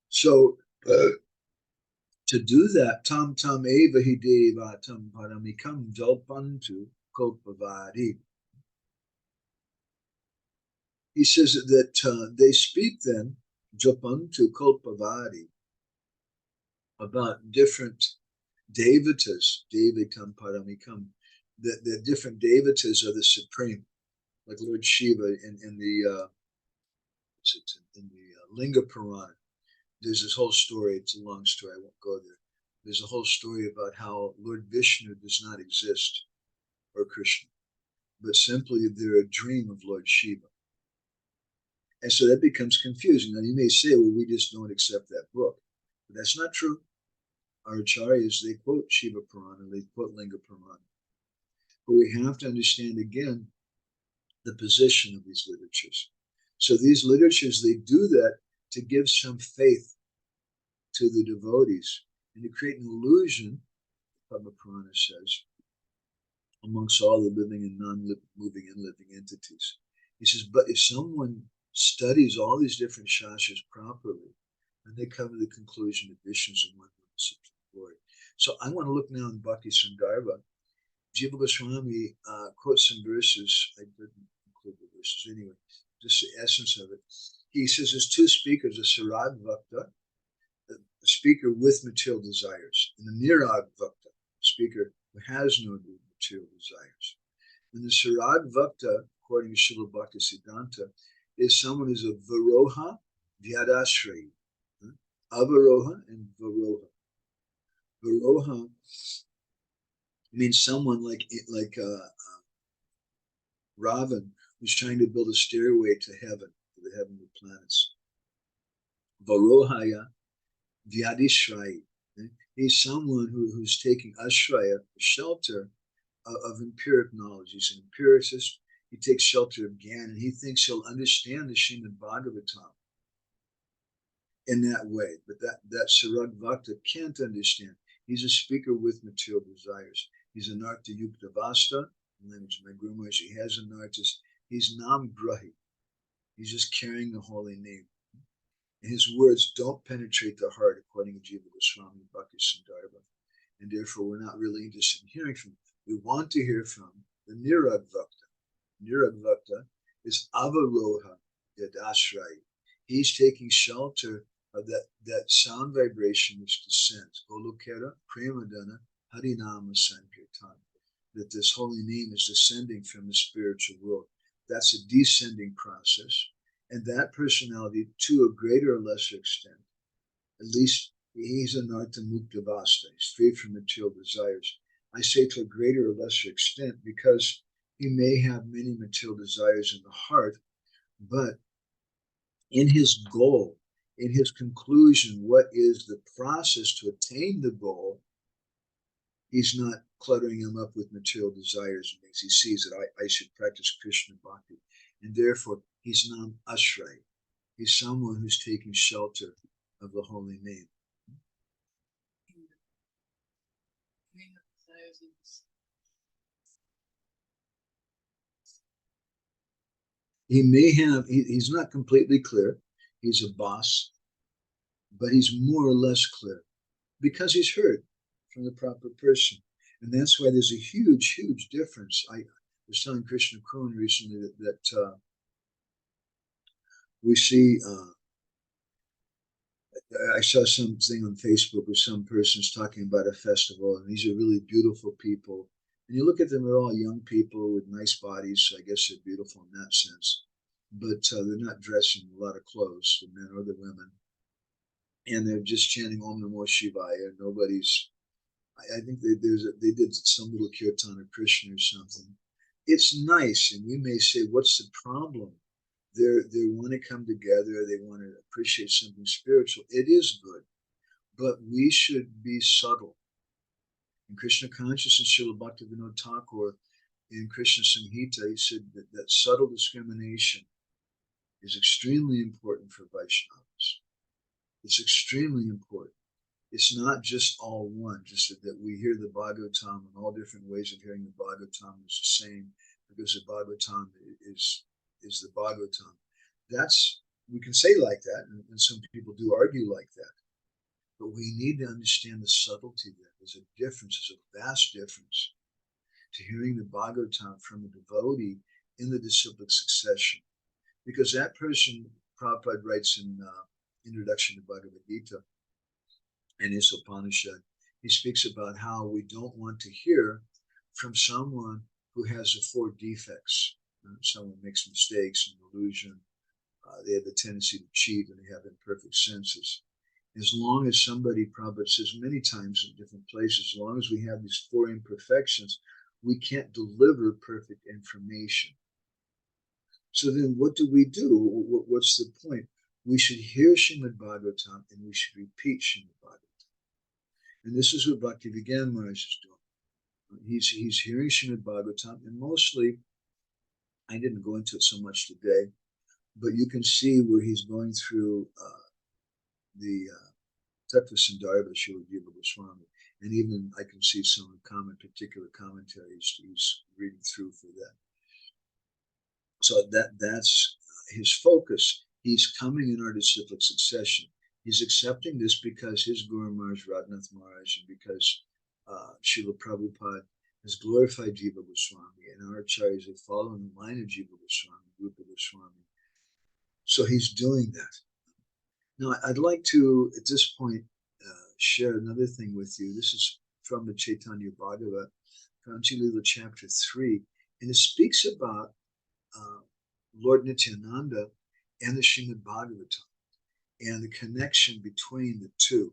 So To do that, tam tam eva hideva tam paramikam jalpantu kolpavari. He says that they speak then, jalpantu kolpavari, about different devatas, devatam paramikam, that the different devatas are the supreme, like Lord Shiva in the Linga Purana. There's this whole story. It's a long story. I won't go there. There's a whole story about how Lord Vishnu does not exist, or Krishna, but simply they're a dream of Lord Shiva. And so that becomes confusing. Now you may say, well, we just don't accept that book. But that's not true. Our acharyas, they quote Shiva Purana, they quote Linga Purana. But we have to understand again the position of these literatures. So these literatures, they do that to give some faith to the devotees and to create an illusion, Padma Purana says, amongst all the living and non-moving and living entities. He says, but if someone studies all these different shastras properly, then they come to the conclusion that Vishnu is one with the supreme glory. So I want to look now in Bhakti Sundarbha. Jiva Goswami quotes some verses. I didn't include the verses anyway, just the essence of it. He says there's two speakers, a Sarad Vakta, a speaker with material desires, and a Nirad Vakta, a speaker who has no material desires. And the Sarad Vakta, according to Srila Bhakti Siddhanta, is someone who's a Varoha Vyadashrayi. Avaroha and Varoha. Varoha means someone like Ravan, who's trying to build a stairway to heaven, to the heavenly planets. Varohaya Vyadishrayi. He's someone who's taking ashraya, shelter of empiric knowledge. He's an empiricist. He takes shelter of Gyan, and he thinks he'll understand the Srimad Bhagavatam in that way. But that Sarad Vakta can't understand. He's a speaker with material desires. He's an Artha Yukta Vasta. In the language of my Guru Maharaj, he has an artist. He's Nam Grahi. He's just carrying the holy name. And his words don't penetrate the heart, according to Jiva Goswami Bhakti Sundarbha. And therefore, we're not really interested in hearing from him. We want to hear from the Nirad Vakta. Nirad Vakta is Avaroha Yadashrayi. He's taking shelter of that sound vibration which descends. Golokera Premadana Harinama Sankirtan. That this holy name is descending from the spiritual world. That's a descending process. And that personality, to a greater or lesser extent, at least he's an Artha Mukta Vasta. He's free from material desires. I say to a greater or lesser extent because he may have many material desires in the heart, but in his goal, in his conclusion, what is the process to attain the goal, he's not cluttering him up with material desires and things. He sees that I should practice Krishna Bhakti. And therefore, he's Nam Ashray. He's someone who's taking shelter of the holy name. He may have, he's not completely clear. He's a boss, but he's more or less clear because he's heard from the proper person. And that's why there's a huge, huge difference. I was telling Krishna Kroon recently that we see, I saw something on Facebook where some person's talking about a festival, and these are really beautiful people. And you look at them, they're all young people with nice bodies, so I guess they're beautiful in that sense. But they're not dressed in a lot of clothes, the men or the women. And they're just chanting Om Namo Shivaya. Nobody's, I think they did some little kirtan of Krishna or something. It's nice, and we may say, what's the problem? They want to come together. They want to appreciate something spiritual. It is good, but we should be subtle. In Krishna consciousness, Srila Bhaktivinoda Thakur, in Krishna Samhita, he said that subtle discrimination is extremely important for Vaishnavas. It's extremely important. It's not just all one, just that we hear the Bhagavatam, and all different ways of hearing the Bhagavatam is the same, because the Bhagavatam is the Bhagavatam. That's, we can say like that, and some people do argue like that. But we need to understand the subtlety there. There's a difference, there's a vast difference to hearing the Bhagavatam from a devotee in the disciplic succession. Because that person, Prabhupada writes in Introduction to Bhagavad Gita, in his Upanishad, he speaks about how we don't want to hear from someone who has the 4 defects. Someone makes mistakes and illusion. They have a tendency to cheat and they have imperfect senses. As long as somebody, Prabhupada says many times in different places, as long as we have these 4 imperfections, we can't deliver perfect information. So then what do? What's the point? We should hear Srimad Bhagavatam and we should repeat Srimad Bhagavatam. And this is what Bhaktivedanta Maharaj is doing. He's hearing Srimad Bhagavatam, and mostly, I didn't go into it so much today, but you can see where he's going through the Tattva Sandarbha Srila Jiva Goswami. And even I can see some particular commentaries he's reading through for that. So that's his focus. He's coming in our disciplic succession. He's accepting this because his Guru Maharaj, Radhanath Maharaj, and because Srila Prabhupada has glorified Jiva Goswami, and our acharyas have followed the line of Jiva Goswami, Rupa Goswami. So he's doing that. Now, I'd like to, at this point, share another thing with you. This is from the Chaitanya Bhagavat, Kanchi Lila chapter 3, and it speaks about Lord Nityananda and the Srimad Bhagavatam and the connection between the two.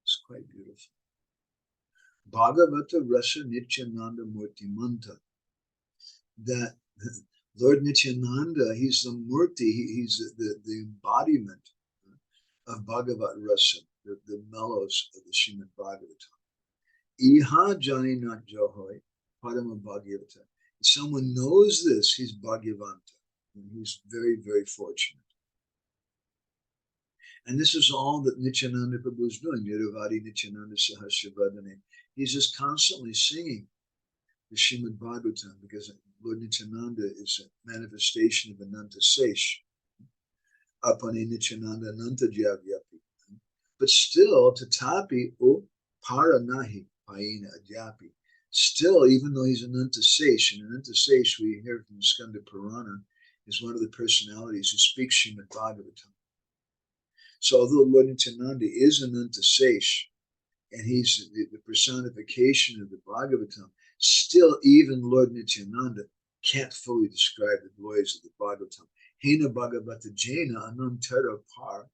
It's quite beautiful. Bhagavata Rasa Nityananda Murti Manta. That Lord Nityananda, he's the Murti, he's the embodiment of Bhagavat Rasa, the mellows of the Srimad Bhagavatam. Iha Jani Nat Johoy, Padama Bhagavata. If someone knows this, he's Bhagavanta. And he's very, very fortunate. And this is all that Nityananda Prabhu is doing. Niruvadi Nityananda Sahasravadane. He's just constantly singing the Srimad Bhagavatam because Lord Nityananda is a manifestation of Ananta Sesh. Apane Nityananda Ananta Jyavyapi. But still, Tatapi O Paranahi Paina Adyapi. Still, even though he's Ananta Sesh, and Ananta Sesh, we hear from Skanda Purana, is one of the personalities who speaks Srimad Bhagavatam. So although Lord Nityananda is Ananta Sesh, and he's the personification of the Bhagavatam, still even Lord Nityananda can't fully describe the glories of the Bhagavatam. Hena Bhagavata Jena Anantara Par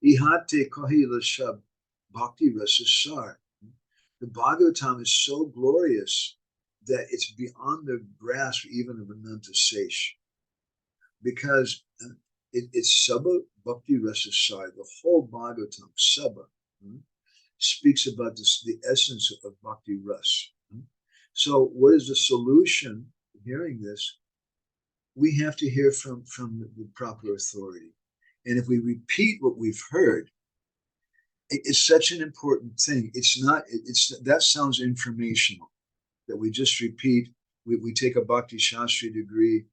Ihate Kahila Shab Bhakti Rasa Sar. The Bhagavatam is so glorious that it's beyond the grasp even of Ananta Sesh. Because it's Sabha Bhakti Rasa Sar. The whole Bhagavatam, Sabha, speaks about the essence of Bhakti Ras. So what is the solution to hearing this? We have to hear from the proper authority. And if we repeat what we've heard, it's such an important thing. That sounds informational, that we just repeat. We take a Bhakti Shastri degree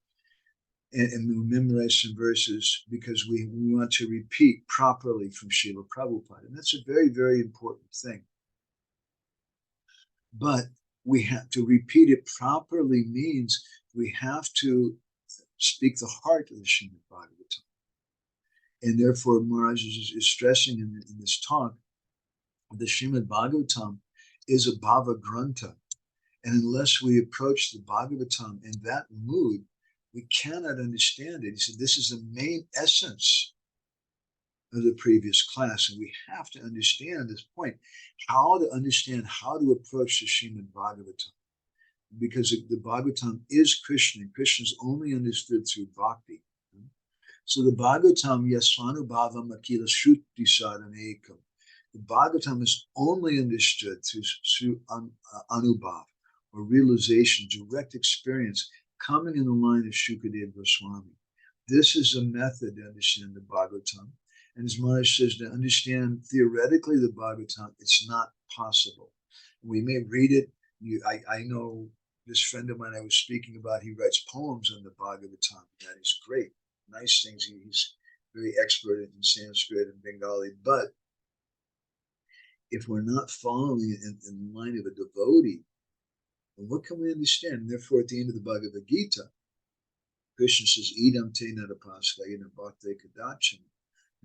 and we memorize some verses because we want to repeat properly from Srila Prabhupada. And that's a very, very important thing. But we have to repeat it properly means we have to speak the heart of the Srimad Bhagavatam. And therefore, Maharaj is stressing in this talk, the Srimad Bhagavatam is a Bhava Grantha. And unless we approach the Bhagavatam in that mood, we cannot understand it. He said, this is the main essence of the previous class. And we have to understand this point, how to understand how to approach the Srimad Bhagavatam. Because the Bhagavatam is Krishna, and Krishna is only understood through bhakti. So the Bhagavatam, Yasvanubhavam Akila Shruti Sadhanekam. The Bhagavatam is only understood through Anubhav, or realization, direct experience, coming in the line of Shukadeva Goswami. This is a method to understand the Bhagavatam. And as Maharaj says, to understand theoretically the Bhagavatam, it's not possible. We may read it. I know this friend of mine I was speaking about, he writes poems on the Bhagavatam. That is great. Nice things. He's very expert in Sanskrit and Bengali. But if we're not following it in the line of a devotee, then what can we understand? And therefore, at the end of the Bhagavad Gita, Krishna says, "Idam te narapaskaya bhakte kadacham,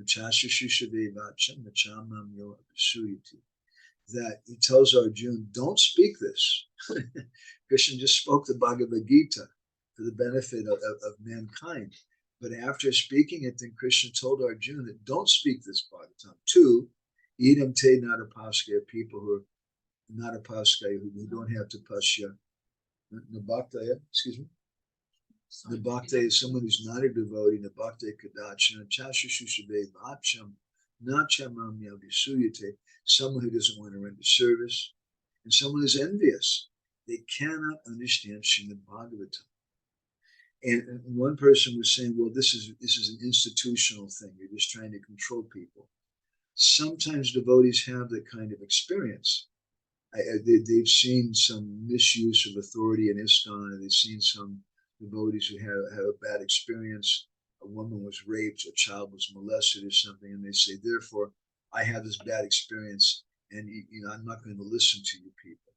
nachashishushave vacham, nachamam yo apasuyati." That he tells Arjuna, don't speak this. Krishna just spoke the Bhagavad Gita for the benefit of mankind. But after speaking it, then Krishna told Arjuna that don't speak this Bhagavatam. 2, idam te narapaskaya, people who are narapaskaya, who don't have tapasya. Nabhaktaya, excuse me. Nabhaktaya is someone who's not a devotee. Nabhaktaya kadachana, chashashushabe vacham, nachamam yavisuyate, someone who doesn't want to render service, and someone who's envious. They cannot understand Srimad Bhagavatam. And one person was saying, well, this is an institutional thing. You're just trying to control people. Sometimes devotees have that kind of experience. They've seen some misuse of authority in ISKCON, and they've seen some devotees who have a bad experience. A woman was raped, a child was molested or something, and they say, therefore, I have this bad experience, and I'm not going to listen to you people.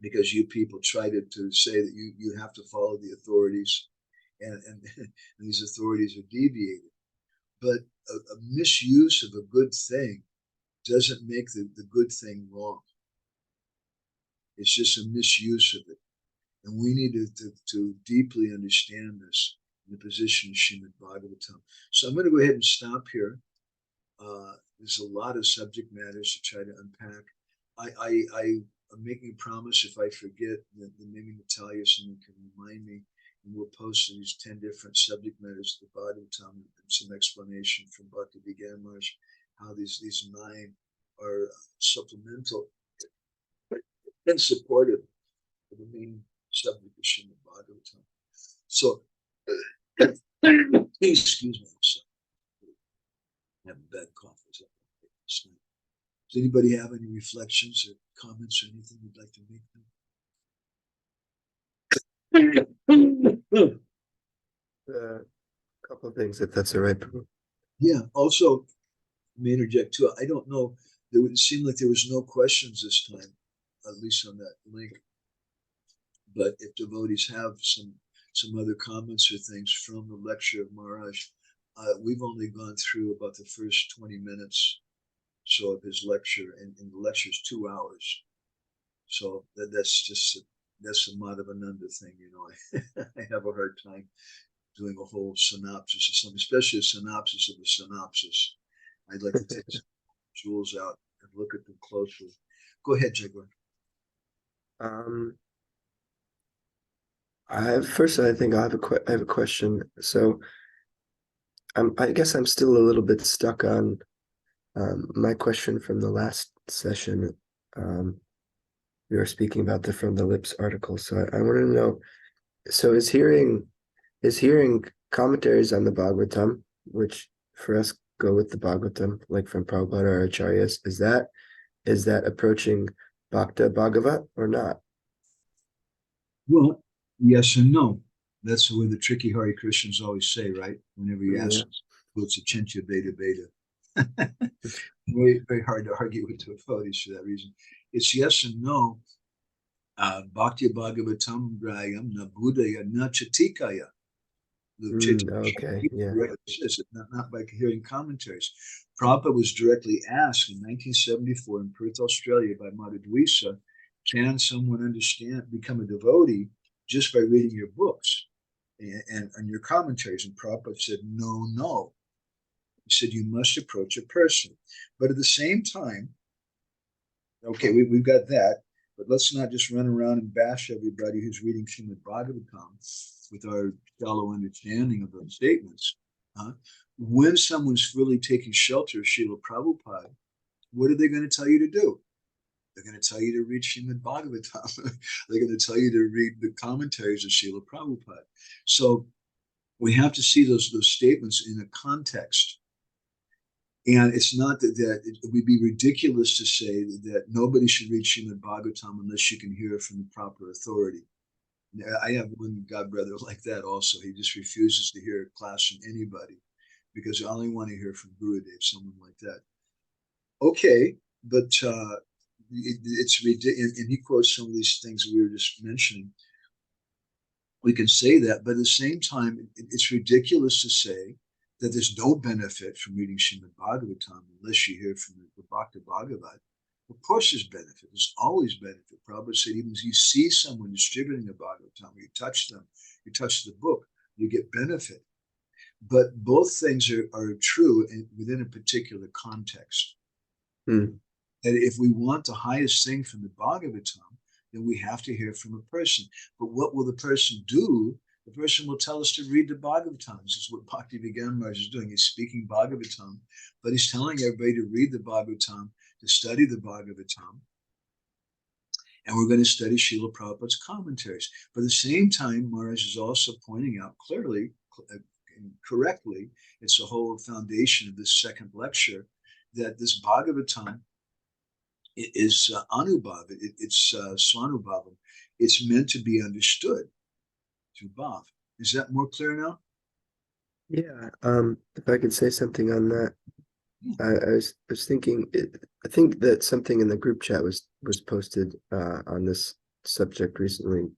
Because you people try to say that you have to follow the authorities, and these authorities are deviated. But a misuse of a good thing doesn't make the good thing wrong. It's just a misuse of it. And we need to deeply understand this in the position of Srimad Bhagavatam. So I'm going to go ahead and stop here. There's a lot of subject matters to try to unpack. I'm making a promise, if I forget, then maybe Natalia, someone can remind me, and we'll post these 10 different subject matters at the Bhagavatam and some explanation from Bhakti Vigamaraj, how these 9 are supplemental and supportive of the main subject of Srimad Bhagavatam. So, excuse me, I have a bad cough. Does anybody have any reflections or comments or anything you'd like to make? A couple of things, if that's all right. Yeah. Also, let me interject too. I don't know. It seemed like there was no questions this time, at least on that link. But if devotees have some other comments or things from the lecture of Maharaj, we've only gone through about the first 20 minutes. So of his lecture, and the lecture is 2 hours. So that's a Madhavananda thing, I have a hard time doing a whole synopsis of something, especially a synopsis of a synopsis. I'd like to take some jewels out and look at them closely. Go ahead, Jaguar. I think I have a question. So I guess I'm still a little bit stuck on my question from the last session. We were speaking about the From the Lips article. So I want to know, so is hearing commentaries on the Bhagavatam, which for us go with the Bhagavatam, like from Prabhupada or Acharyas, is that approaching Bhakta Bhagavat or not? Well, yes and no. That's the way the tricky Hare Krishnas always say, right? Whenever you ask, what's a Chincha Beta Beta? Very, very hard to argue with devotees for that reason. It's yes and no. Bhakti Bhagavatam Grayam na Buddhaya na Chatikaya. Okay, yeah. Not by hearing commentaries. Prabhupada was directly asked in 1974 in Perth, Australia by Madhudvisa, can someone become a devotee just by reading your books and your commentaries? And Prabhupada said, no. He said, you must approach a person. But at the same time, okay, we've got that, but let's not just run around and bash everybody who's reading Srimad Bhagavatam with our shallow understanding of those statements. When someone's really taking shelter of Srila Prabhupada, what are they going to tell you to do? They're going to tell you to read Srimad Bhagavatam. They're going to tell you to read the commentaries of Srila Prabhupada. So we have to see those statements in a context. And it's not that it would be ridiculous to say that nobody should read Srimad Bhagavatam unless you can hear it from the proper authority. I have one godbrother like that also. He just refuses to hear a class from anybody because I only want to hear from Gurudev, someone like that. Okay, it's ridiculous. And he quotes some of these things we were just mentioning. We can say that, but at the same time, it's ridiculous to say that there's no benefit from reading Srimad Bhagavatam unless you hear from the Bhakta Bhagavat. Of course, there's benefit. There's always benefit. Prabhupada said, even as you see someone distributing the Bhagavatam, you touch them, you touch the book, you get benefit. But both things are true within a particular context. Mm. And if we want the highest thing from the Bhagavatam, then we have to hear from a person. But what will the person do? The person will tell us to read the Bhagavatam. This is what Bhakti Vigyan Maharaj is doing. He's speaking Bhagavatam, but he's telling everybody to read the Bhagavatam, to study the Bhagavatam. And we're going to study Srila Prabhupada's commentaries. But at the same time, Maharaj is also pointing out clearly and correctly, it's the whole foundation of this second lecture, that this Bhagavatam is anubhav, it's swanubhavam. It's meant to be understood through bhav. Is that more clear now? Yeah. If I could say something on that, I was thinking. I think that something in the group chat was posted on this subject recently,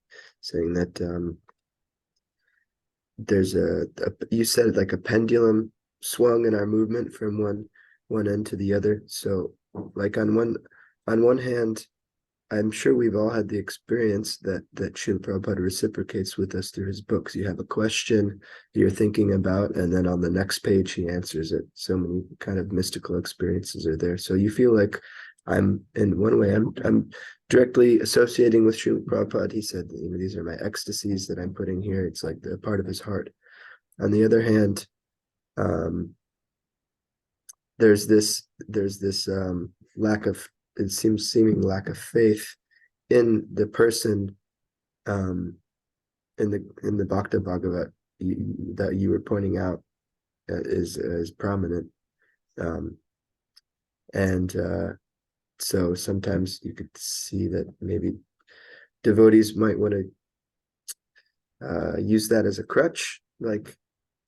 saying that there's you said like a pendulum swung in our movement from one end to the other. So like on one hand, I'm sure we've all had the experience that Srila Prabhupada reciprocates with us through his books. You have a question you're thinking about, and then on the next page he answers it. So many kind of mystical experiences are there. So you feel like I'm in one way I'm directly associating with Srila Prabhupada. He said, these are my ecstasies that I'm putting here. It's like they're part of his heart. On the other hand, there's this seeming lack of faith in the person in the Bhakta Bhagavat that you were pointing out is prominent, and so sometimes you could see that maybe devotees might want to use that as a crutch, like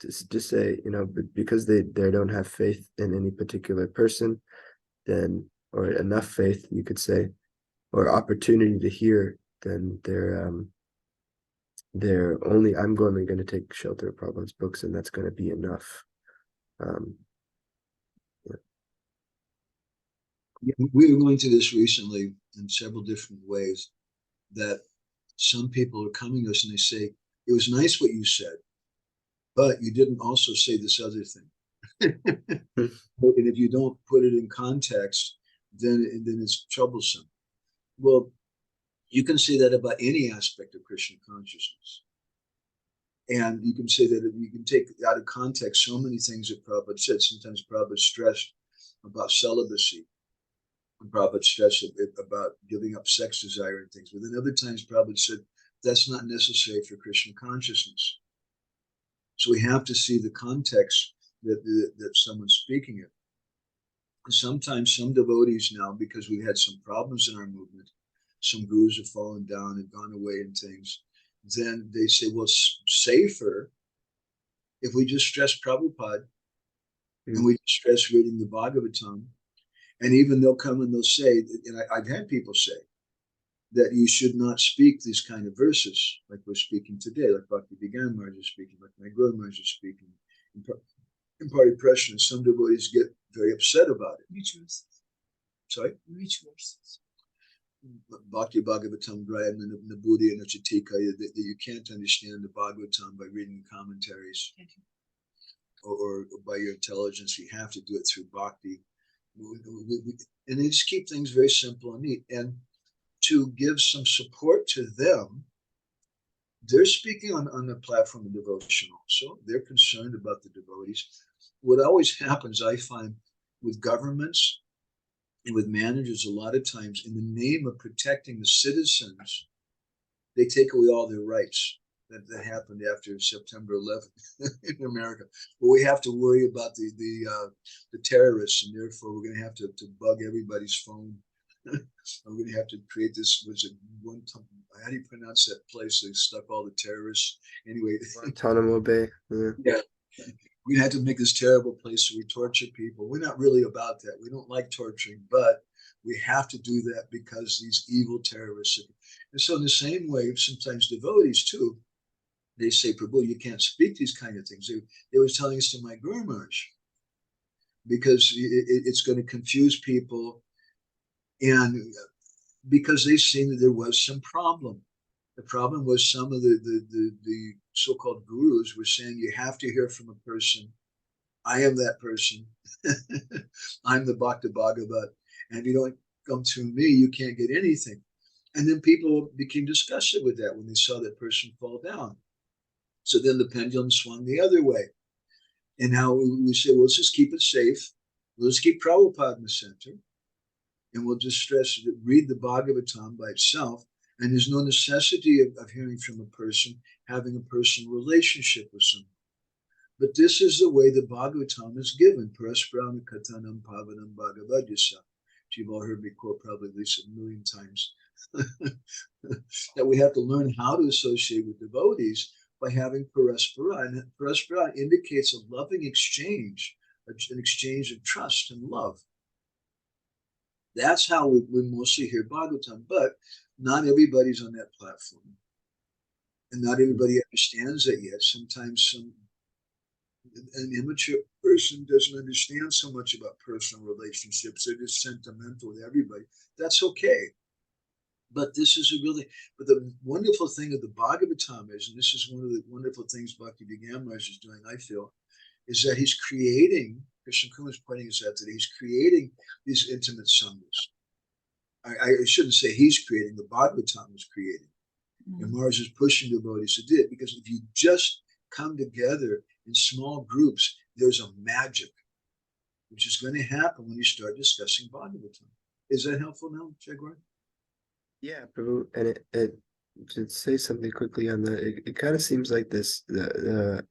to say, because they don't have faith in any particular person, then, or enough faith, you could say, or opportunity to hear, then they're only, I'm only going to take shelter of Prabhupada's books, and that's going to be enough. We were going to this recently in several different ways, that some people are coming to us and they say, it was nice what you said, but you didn't also say this other thing. And if you don't put it in context, then it's troublesome. Well, you can say that about any aspect of Krishna consciousness. And you can say that you can take out of context so many things that Prabhupada said. Sometimes Prabhupada stressed about celibacy. And Prabhupada stressed about giving up sex desire and things. But then other times Prabhupada said, that's not necessary for Krishna consciousness. So we have to see the context that someone's speaking it. And sometimes some devotees now, because we've had some problems in our movement, some gurus have fallen down and gone away and things, then they say, well, it's safer if we just stress Prabhupada and we stress reading the Bhagavatam. And even they'll come and they'll say, and I've had people say, that you should not speak these kind of verses like we're speaking today, like Bhakti Vigyan Maharaj is speaking, like my Guru Maharaj is speaking, in party pressure, and some devotees get very upset about it. Which verses? Sorry? Which verses? Bhakti Bhagavatam Grayam Nabudhi and Achatika, that you can't understand the Bhagavatam by reading the commentaries or by your intelligence. You have to do it through bhakti. And they just keep things very simple and neat. And to give some support to them, they're speaking on the platform of devotion also. They're concerned about the devotees. What always happens, I find, with governments and with managers, a lot of times, in the name of protecting the citizens, they take away all their rights. That happened after September 11th in America. But we have to worry about the terrorists, and therefore we're going to have to bug everybody's phone. We're going to have to create this. Was it one time? How do you pronounce that place? They stuck all the terrorists. Anyway, Guantanamo Bay. Yeah. We had to make this terrible place so we torture people. We're not really about that. We don't like torturing, but We have to do that because these evil terrorists. And so in the same way, sometimes devotees too, they say, Prabhu, you can't speak these kind of things. They were telling us to my Guru Maharaj, because it's going to confuse people, and because they've seen that there was some problem. The problem was some of the so-called gurus were saying you have to hear from a person. I am that person. I'm the Bhakta Bhagavat. And if you don't come through me, you can't get anything. And then people became disgusted with that when they saw that person fall down. So then the pendulum swung the other way. And now we say, well, let's just keep it safe. Let's keep Prabhupada in the center. And we'll just stress that read the Bhagavatam by itself. And there's no necessity of hearing from a person, having a personal relationship with someone. But this is the way the Bhagavatam is given. Parasparana Katanam Pavanam Bhagavadisa. You've all heard me quote probably at least 1 million times. That we have to learn how to associate with devotees by having Paraspara. And Paraspara indicates a loving exchange, an exchange of trust and love. That's how we mostly hear Bhagavatam, but not everybody's on that platform. And not everybody understands that yet. Sometimes an immature person doesn't understand so much about personal relationships. They're just sentimental to everybody. That's okay. But this is but the wonderful thing of the Bhagavatam is, and this is one of the wonderful things Bhakti Maharaj is doing, I feel, is that he's creating, Krishna Kumar is pointing us out that he's creating these intimate sanghas. I shouldn't say he's creating, the Bhagavatam is creating. And Maharaj is pushing devotees to do it, because if you just come together in small groups, there's a magic, which is going to happen when you start discussing Bhagavatam. Is that helpful now, Jaguar? Yeah, Prabhu, and it to say something quickly on that, it kind of seems like this the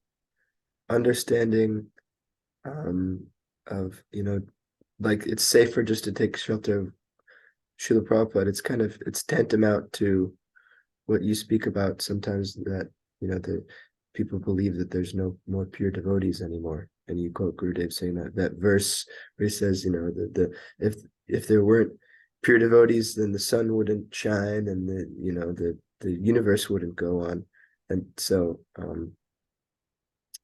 understanding of, like it's safer just to take shelter of Srila Prabhupada. It's tantamount to what you speak about sometimes, that the people believe that there's no more pure devotees anymore. And you quote Gurudev saying that verse where he says, if there weren't pure devotees, then the sun wouldn't shine, and the universe wouldn't go on. And so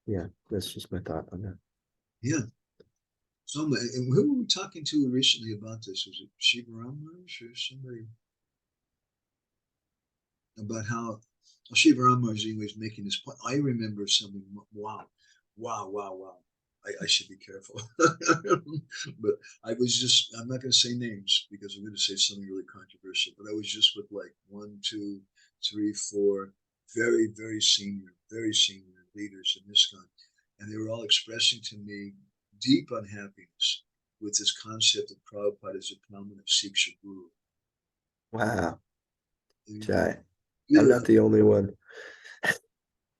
yeah, that's just my thought on that. Yeah. So, and who were we talking to recently about this? Was it Shiva Maharaj or somebody? About how Shiva Maharaj was making this point. I remember something. Wow. I should be careful. But I'm not going to say names because I'm going to say something really controversial. But I was just with like 1, 2, 3, 4 very, very senior leaders in ISKCON. And they were all expressing to me deep unhappiness with this concept of Prabhupada as a prominent Siksha guru. Wow. Jai. I'm not the only one.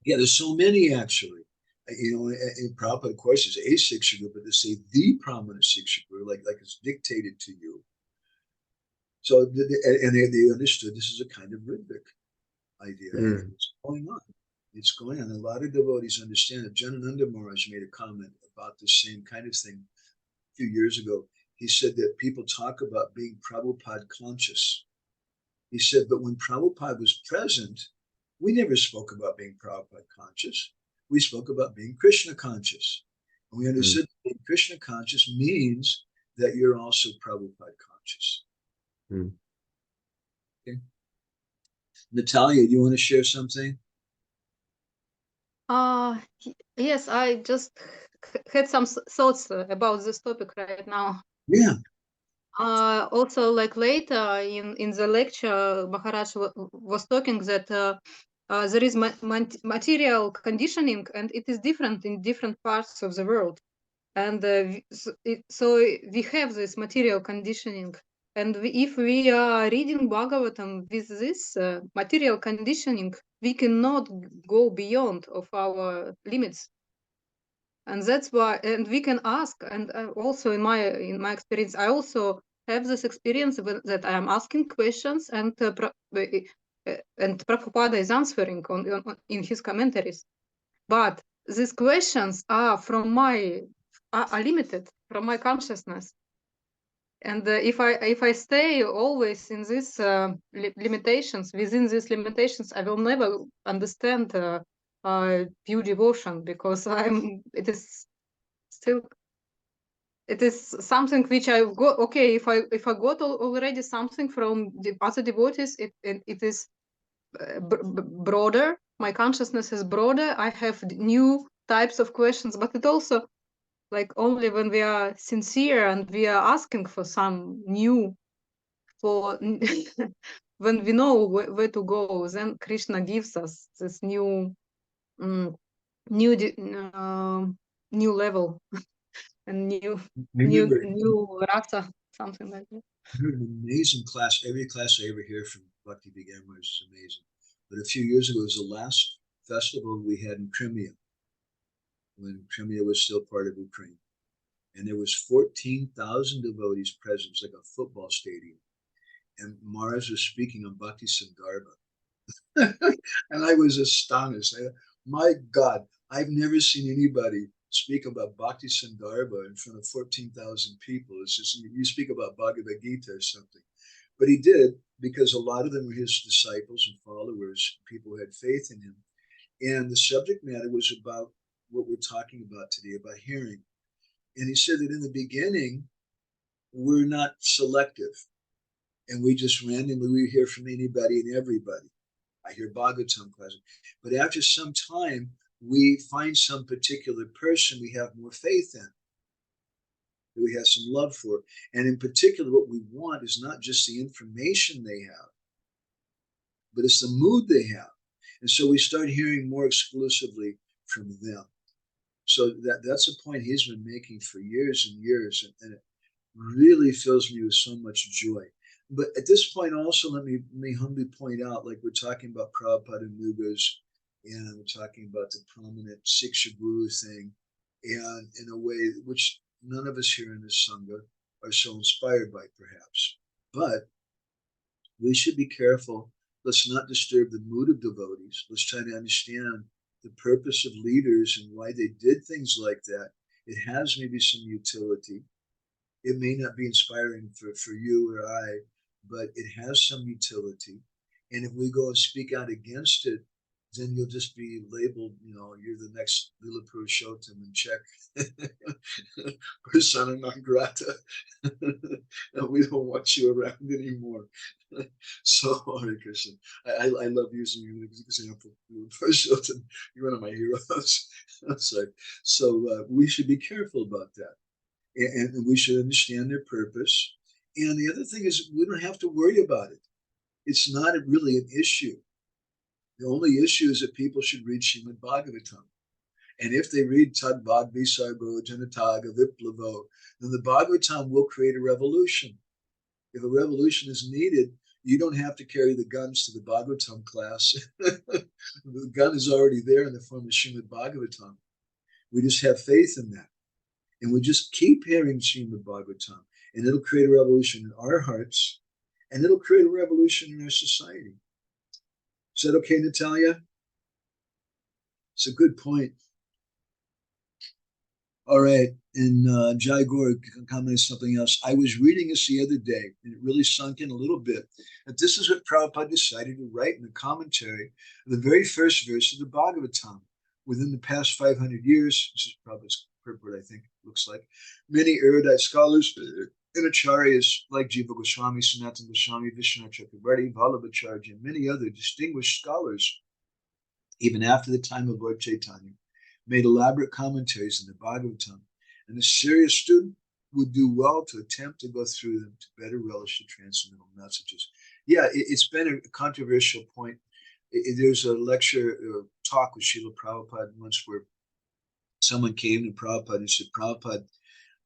Yeah, there's so many actually. And Prabhupada, of course, is a Siksha guru, but to say the prominent Siksha guru, like it's dictated to you. So, they understood this is a kind of Ritvik idea. And it's going on. It's going on. A lot of devotees understand it. Janananda Maharaj made a comment about the same kind of thing a few years ago. He said that people talk about being Prabhupada conscious. He said, but when Prabhupada was present, we never spoke about being Prabhupada conscious. We spoke about being Krishna conscious. And we understood that being Krishna conscious means that you're also Prabhupada conscious. Okay. Natalia, do you want to share something? Yes, I just had some thoughts about this topic right now. Yeah. Also, like later in the lecture, Maharaj was talking that there is material conditioning, and it is different in different parts of the world. And so we have this material conditioning. And if we are reading Bhagavatam with this material conditioning, we cannot go beyond of our limits. And that's why, and we can ask, and also in my experience, I also have this experience that I am asking questions, and Prabhupada is answering in his commentaries. But these questions are limited from my consciousness, And if I stay always in these limitations, within these limitations, I will never understand pure devotion, because it is still, it is something which I got. Okay, if I got already something from the other devotees, it is broader. My consciousness is broader. I have new types of questions, but it also, like, only when we are sincere and we are asking for some new, for when we know where to go, then Krishna gives us this new new level and new rasa, something like that. I heard an amazing class. Every class I ever hear from Bhakti Begamar is amazing. But a few years ago, it was the last festival we had in Crimea, when Crimea was still part of Ukraine. And there was 14,000 devotees present. It's like a football stadium. And Maharaj was speaking on Bhakti Sandarbha. And I was astonished. My God, I've never seen anybody speak about Bhakti Sandarbha in front of 14,000 people. It's just, you speak about Bhagavad Gita or something. But he did, because a lot of them were his disciples and followers, people who had faith in him. And the subject matter was about what we're talking about today, about hearing. And he said that in the beginning, we're not selective. And we just randomly, we hear from anybody and everybody. I hear Bhagavatam classes. But after some time, we find some particular person we have more faith in, that we have some love for. And in particular, what we want is not just the information they have, but it's the mood they have. And so we start hearing more exclusively from them. So that's a point he's been making for years and years. And it really fills me with so much joy. But at this point also, let me humbly point out, like we're talking about Prabhupada Nugas, and we're talking about the prominent Siksha Guru thing, and in a way which none of us here in this Sangha are so inspired by, perhaps. But we should be careful. Let's not disturb the mood of devotees. Let's try to understand the purpose of leaders and why they did things like that. It has maybe some utility. It may not be inspiring for you or I, but it has some utility. And if we go and speak out against it, then you'll just be labeled, you're the next Lila Purushottam and check persona non grata. And we don't want you around anymore. So, Hare Krishna. I love using you as an example. Purushottam, you're one of my heroes. So we should be careful about that. And we should understand their purpose. And the other thing is, we don't have to worry about it. It's not really an issue. The only issue is that people should read Srimad Bhagavatam. And if they read Tad Bhagvi Sargo Janataga Viplavo, then the Bhagavatam will create a revolution. If a revolution is needed, you don't have to carry the guns to the Bhagavatam class. The gun is already there in the form of Srimad Bhagavatam. We just have faith in that. And we just keep hearing Srimad Bhagavatam, and it'll create a revolution in our hearts, and it'll create a revolution in our society. Is that okay, Natalia? It's a good point. All right, and Jai Gaur commented something else. I was reading this the other day, and it really sunk in a little bit, that this is what Prabhupada decided to write in the commentary of the very first verse of the Bhagavatam. Within the past 500 years, this is Prabhupada's purport, I think, looks like, many erudite scholars and acharyas like Jiva Goswami, Sanatana Goswami, Vishwanath Chakravarti, Vallabhacharya, and many other distinguished scholars, even after the time of Lord Chaitanya, made elaborate commentaries in the Bhagavatam, and a serious student would do well to attempt to go through them to better relish the transcendental messages. Yeah, it's been a controversial point. There's a lecture talk with Srila Prabhupada once where someone came to Prabhupada and said, Prabhupada,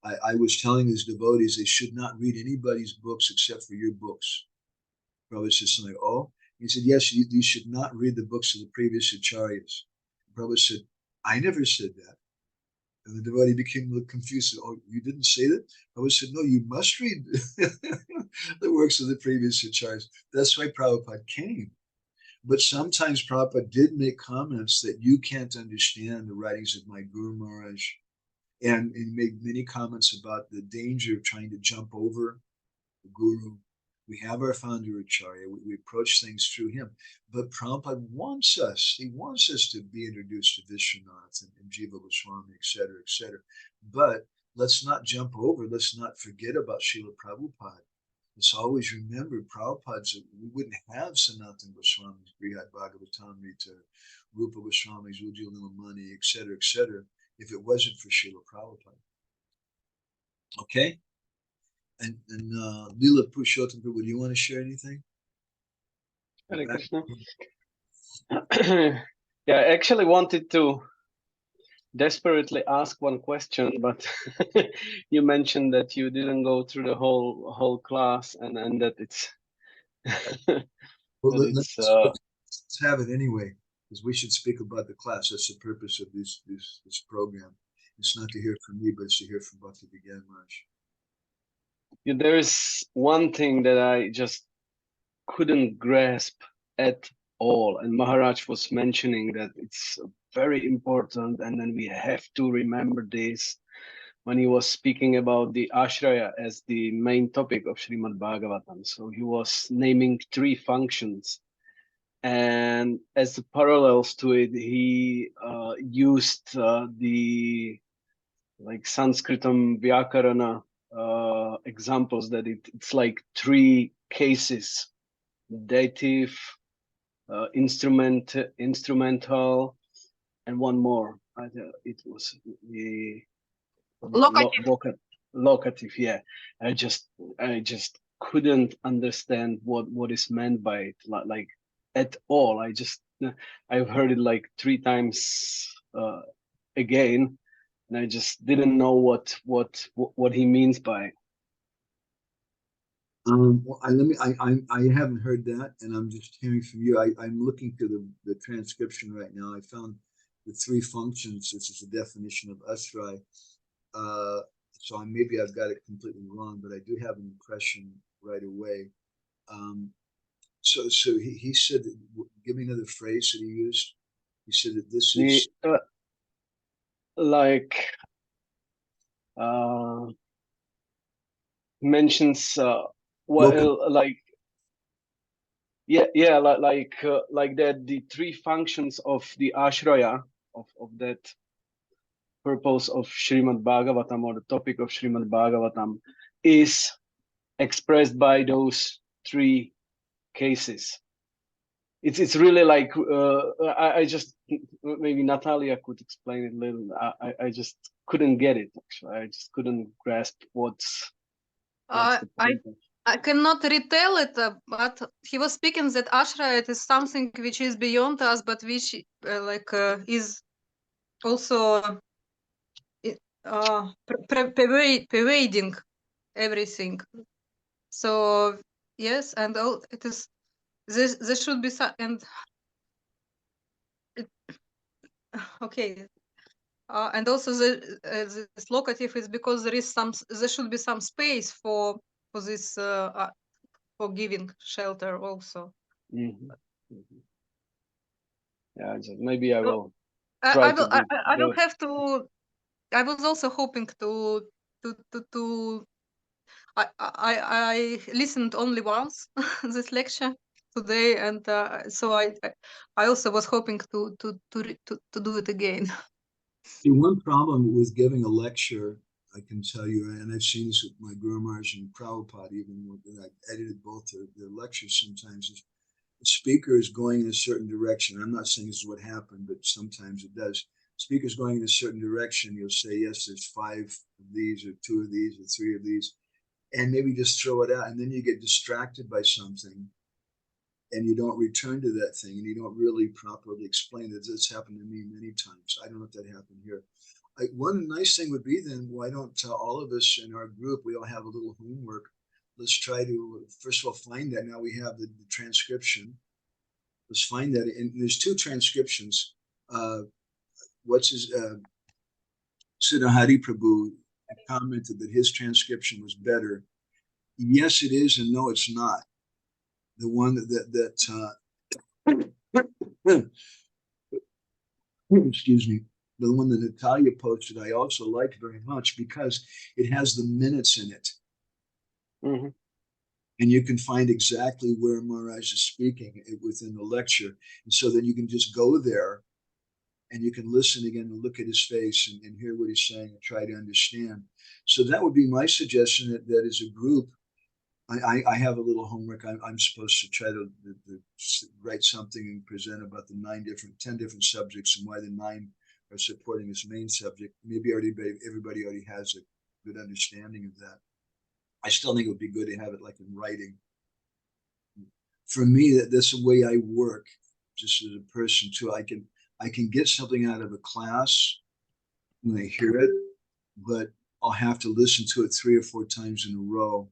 I was telling his devotees they should not read anybody's books except for your books. Prabhupada said something like, oh? He said, yes, you should not read the books of the previous acharyas. Prabhupada said, I never said that. And the devotee became a little confused. Said, oh, you didn't say that? Prabhupada said, no, you must read the works of the previous acharyas. That's why Prabhupada came. But sometimes Prabhupada did make comments that you can't understand the writings of my Guru Maharaj. And made many comments about the danger of trying to jump over the Guru. We have our founder Acharya. We approach things through him. But Prabhupada wants us. He wants us to be introduced to Vishwanath and Jiva Goswami, etc., etc. But let's not jump over. Let's not forget about Srila Prabhupada. Let's always remember Prabhupada's. We wouldn't have Sanatana Goswami's Brihad Bhagavatamrita, Rupa Goswami's Ujjwala Nilamani, etc., etc., if it wasn't for Srila Prabhupada. Okay? And Lila Purushottam, would you want to share anything? Hare Krishna. Yeah, I actually wanted to desperately ask one question, but you mentioned that you didn't go through the whole class, and that it's Well, that let's have it anyway, because we should speak about the class. That's the purpose of this program. It's not to hear from me, but it's to hear from Bhakti Vigyan Maharaj. There's one thing that I just couldn't grasp at all, and Maharaj was mentioning that it's very important, and then we have to remember this when he was speaking about the Ashraya as the main topic of Srimad Bhagavatam. So he was naming 3 functions, and as parallels to it, he used the Sanskritam Vyakarana examples, that it's like 3 cases: dative, instrumental, and one more. It was the locative. Yeah, I just couldn't understand what is meant by it, like at all. I've heard it like 3 times again, and I just didn't know what he means by it. Well, I haven't heard that, and I'm just hearing from you. I'm looking to the transcription right now. I found the 3 functions. This is the definition of Asray. So maybe I've got it completely wrong, but I do have an impression right away. So he said, give me another phrase that he used. He said that this is mentions like that the 3 functions of the Ashraya of that purpose of Srimad Bhagavatam, or the topic of Srimad Bhagavatam, is expressed by those 3 cases. It's really like I just, maybe Natalia could explain it a little. I just couldn't get it. Actually, I just couldn't grasp what's the point. I cannot retell it, but he was speaking that Ashraya is something which is beyond us, but which is also pervading everything. So yes, and it is. There should be some, and okay, and also this locative is because there should be some space for this for giving shelter also. Mm-hmm. Mm-hmm. Yeah, maybe I will. I will have to. I was also hoping to. I listened only once this lecture today, and so I also was hoping to do it again. See, one problem with giving a lecture, I can tell you, and I've seen this with my Guru Maharaj and Prabhupada, even when I've edited both their lectures sometimes, is the speaker is going in a certain direction. I'm not saying this is what happened, but sometimes it does. Speaker's going in a certain direction. You'll say, yes, there's 5 of these, or 2 of these, or 3 of these, and maybe just throw it out. And then you get distracted by something, and you don't return to that thing, and you don't really properly explain it. It's happened to me many times. I don't know if that happened here. One nice thing would be then, why don't all of us in our group, we all have a little homework. Let's try to, first of all, find that. Now we have the transcription. Let's find that. And there's 2 transcriptions. Siddha Hari Prabhu commented that his transcription was better. Yes, it is, and no, it's not. The one excuse me, the one that Natalia posted, I also liked very much because it has the minutes in it. Mm-hmm. and you can find exactly where Maharaj is speaking within the lecture. And so then you can just go there and you can listen again and look at his face and hear what he's saying and try to understand. So that would be my suggestion, that as a group, I have a little homework. I'm supposed to try to write something and present about the 10 different subjects and why the 9 are supporting this main subject. Maybe everybody already has a good understanding of that. I still think it would be good to have it like in writing. For me, that's the way I work, just as a person too. I can get something out of a class when I hear it, but I'll have to listen to it 3 or 4 times in a row.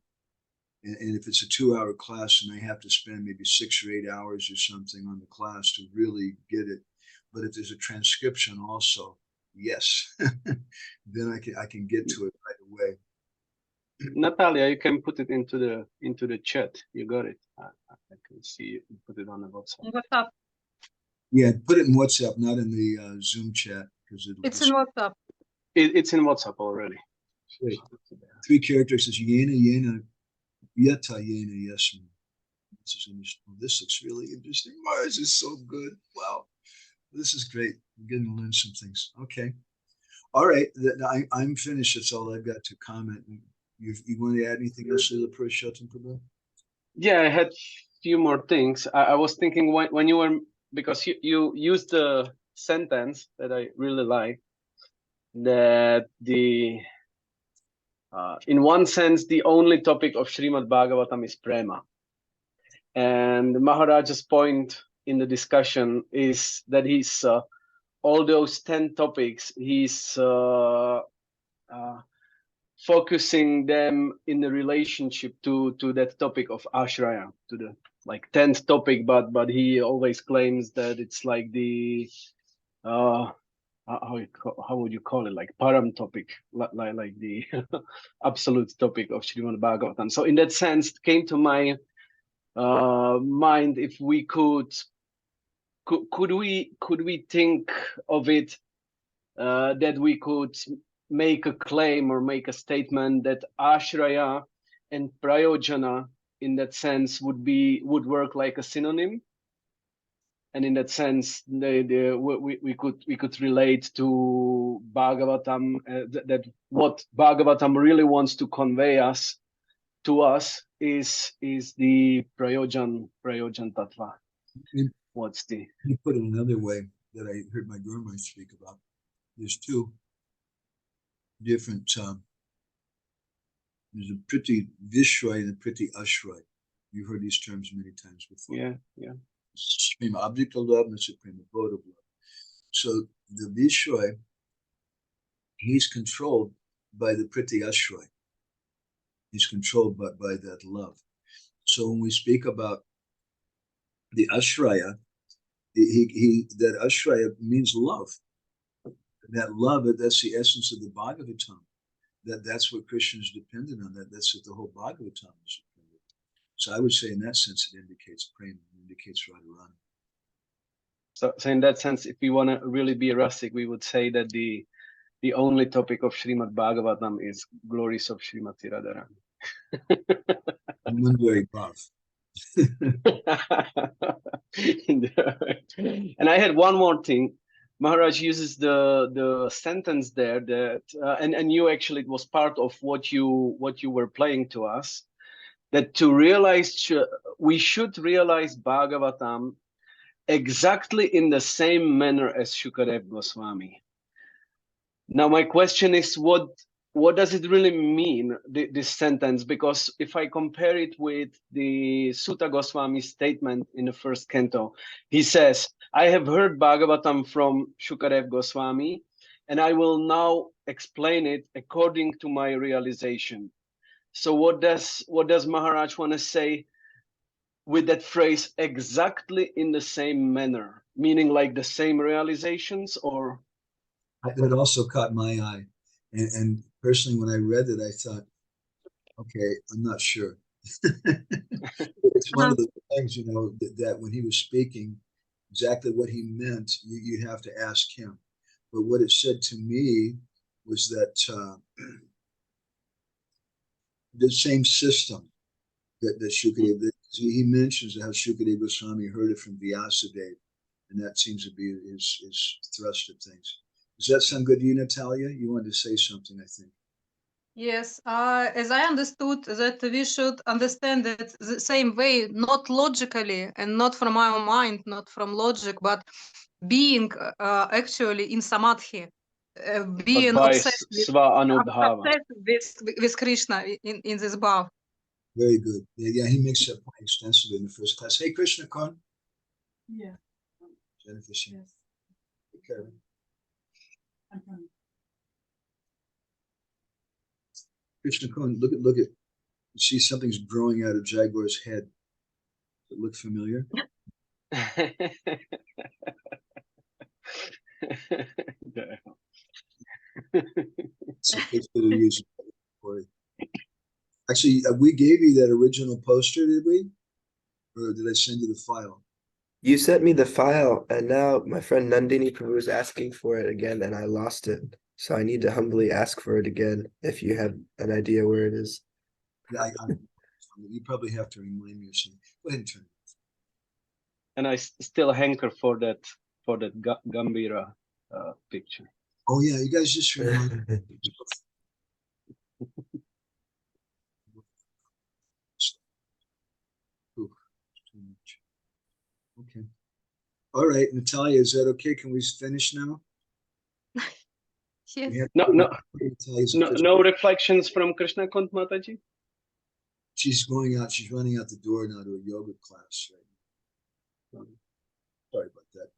And if it's a 2-hour class, and I have to spend maybe 6 or 8 hours or something on the class to really get it. But if there's a transcription also, yes, then I can get to it right away. Natalia, you can put it into the chat. You got it. I can see you put it on the WhatsApp. WhatsApp. Yeah, put it in WhatsApp, not in the Zoom chat, because It's in WhatsApp. It's in WhatsApp already. Great. 3 characters is Yena, Yeta, Yena, Yesman. This looks really interesting. Mars is so good. Wow. This is great. I'm getting to learn some things. Okay. All right. I'm finished. That's all I've got to comment. You want to add anything else to the Purushottam Prabhu? Yeah, I had a few more things. I was thinking when you were, because you used the sentence that I really like, that in one sense, the only topic of Srimad Bhagavatam is prema. And Maharaj's point in the discussion is that he's, all those 10 topics, he's focusing them in the relationship to that topic of Ashraya, to the like 10th topic, but he always claims that it's like the, how would you call it, like param topic, like the absolute topic of Srimad Bhagavatam. So in that sense, it came to my mind if we could we think of it that we could make a claim or make a statement that Ashraya and Prayojana in that sense would work like a synonym. And in that sense, we could relate to Bhagavatam, that what Bhagavatam really wants to convey to us is the Prayojan Tattva. What's the? You put it another way that I heard my Guru speak about. There's 2 different. There's a pretty Vishray and a pretty Ashray. You've heard these terms many times before. Yeah. Supreme object of love and the supreme abode of love. So the Vishray, he's controlled by the pretty Ashray. He's controlled by that love. So when we speak about the Ashraya, that Ashraya means love. That love, that's the essence of the Bhagavatam. That's what Krishna is dependent on. That's what the whole Bhagavatam is dependent on. So I would say in that sense it indicates prema, it indicates Radharani. So in that sense, if we want to really be rasic, we would say that the only topic of Srimad Bhagavatam is glories of Srimati Radharani. I'm very buff. And I had one more thing. Maharaj uses the sentence there that and you actually, it was part of what you were playing to us, that to realize we should realize Bhagavatam exactly in the same manner as Shukadev Goswami. Now my question is, what does it really mean, this sentence? Because if I compare it with the Sutta Goswami statement in the first canto, he says, I have heard Bhagavatam from Shukadev Goswami, and I will now explain it according to my realization. So what does Maharaj want to say with that phrase, exactly in the same manner? Meaning like the same realizations, or? That also caught my eye. And personally, when I read it, I thought, okay, I'm not sure. It's one of the things, that when he was speaking, exactly what he meant, you have to ask him. But what it said to me was that the same system, that Shukadeva, that he mentions how Shukadeva Goswami heard it from Vyasadeva, and that seems to be his thrust of things. Does that sound good to you, Natalia? You wanted to say something, I think. Yes, as I understood that we should understand it the same way, not logically and not from our mind, not from logic, but being actually in samadhi, being by obsessed Sva Anubhava. with Krishna in this bhav. Very good. Yeah, he makes that point extensively in the first class. Hey, Krishna Khan. Yeah. Jennifer, Yes. take care. I'm coming. Krishna Khan, look at. You see something's growing out of Jaguar's head. Does it look familiar? It's a picture to use for you. Actually, we gave you that original poster, did we? Or did I send you the file? You sent me the file, and now my friend Nandini Prabhu is asking for it again, and I lost it. So I need to humbly ask for it again, if you have an idea where it is. Yeah, you probably have to remind me or something. Go ahead and turn it. And I still hanker for that Gambira picture. Oh yeah, you guys just remind me. Ooh, too much. Okay. All right, Natalia, is that okay? Can we finish now? Yes. We have No reflections from Krishna Kant Mataji? She's going out. She's running out the door now to a yoga class. Right? Sorry about that.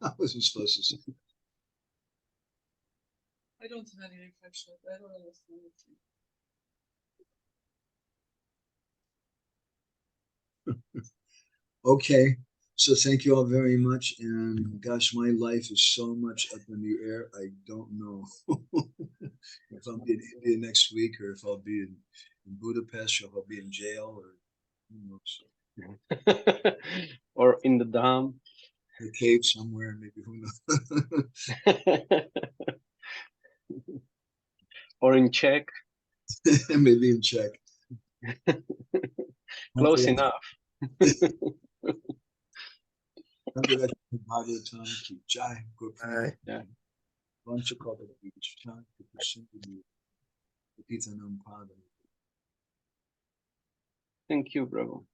I wasn't supposed to say. I don't have any reflection. I don't understand anything. Okay, so thank you all very much. And gosh, my life is so much up in the air. I don't know if I'll be in India next week, or if I'll be in Budapest, or if I'll be in jail, or who knows. Or in the dam. A cave somewhere, maybe, who knows. Or in Czech. Maybe in Czech. Close enough. Yeah. Thank you, Bravo.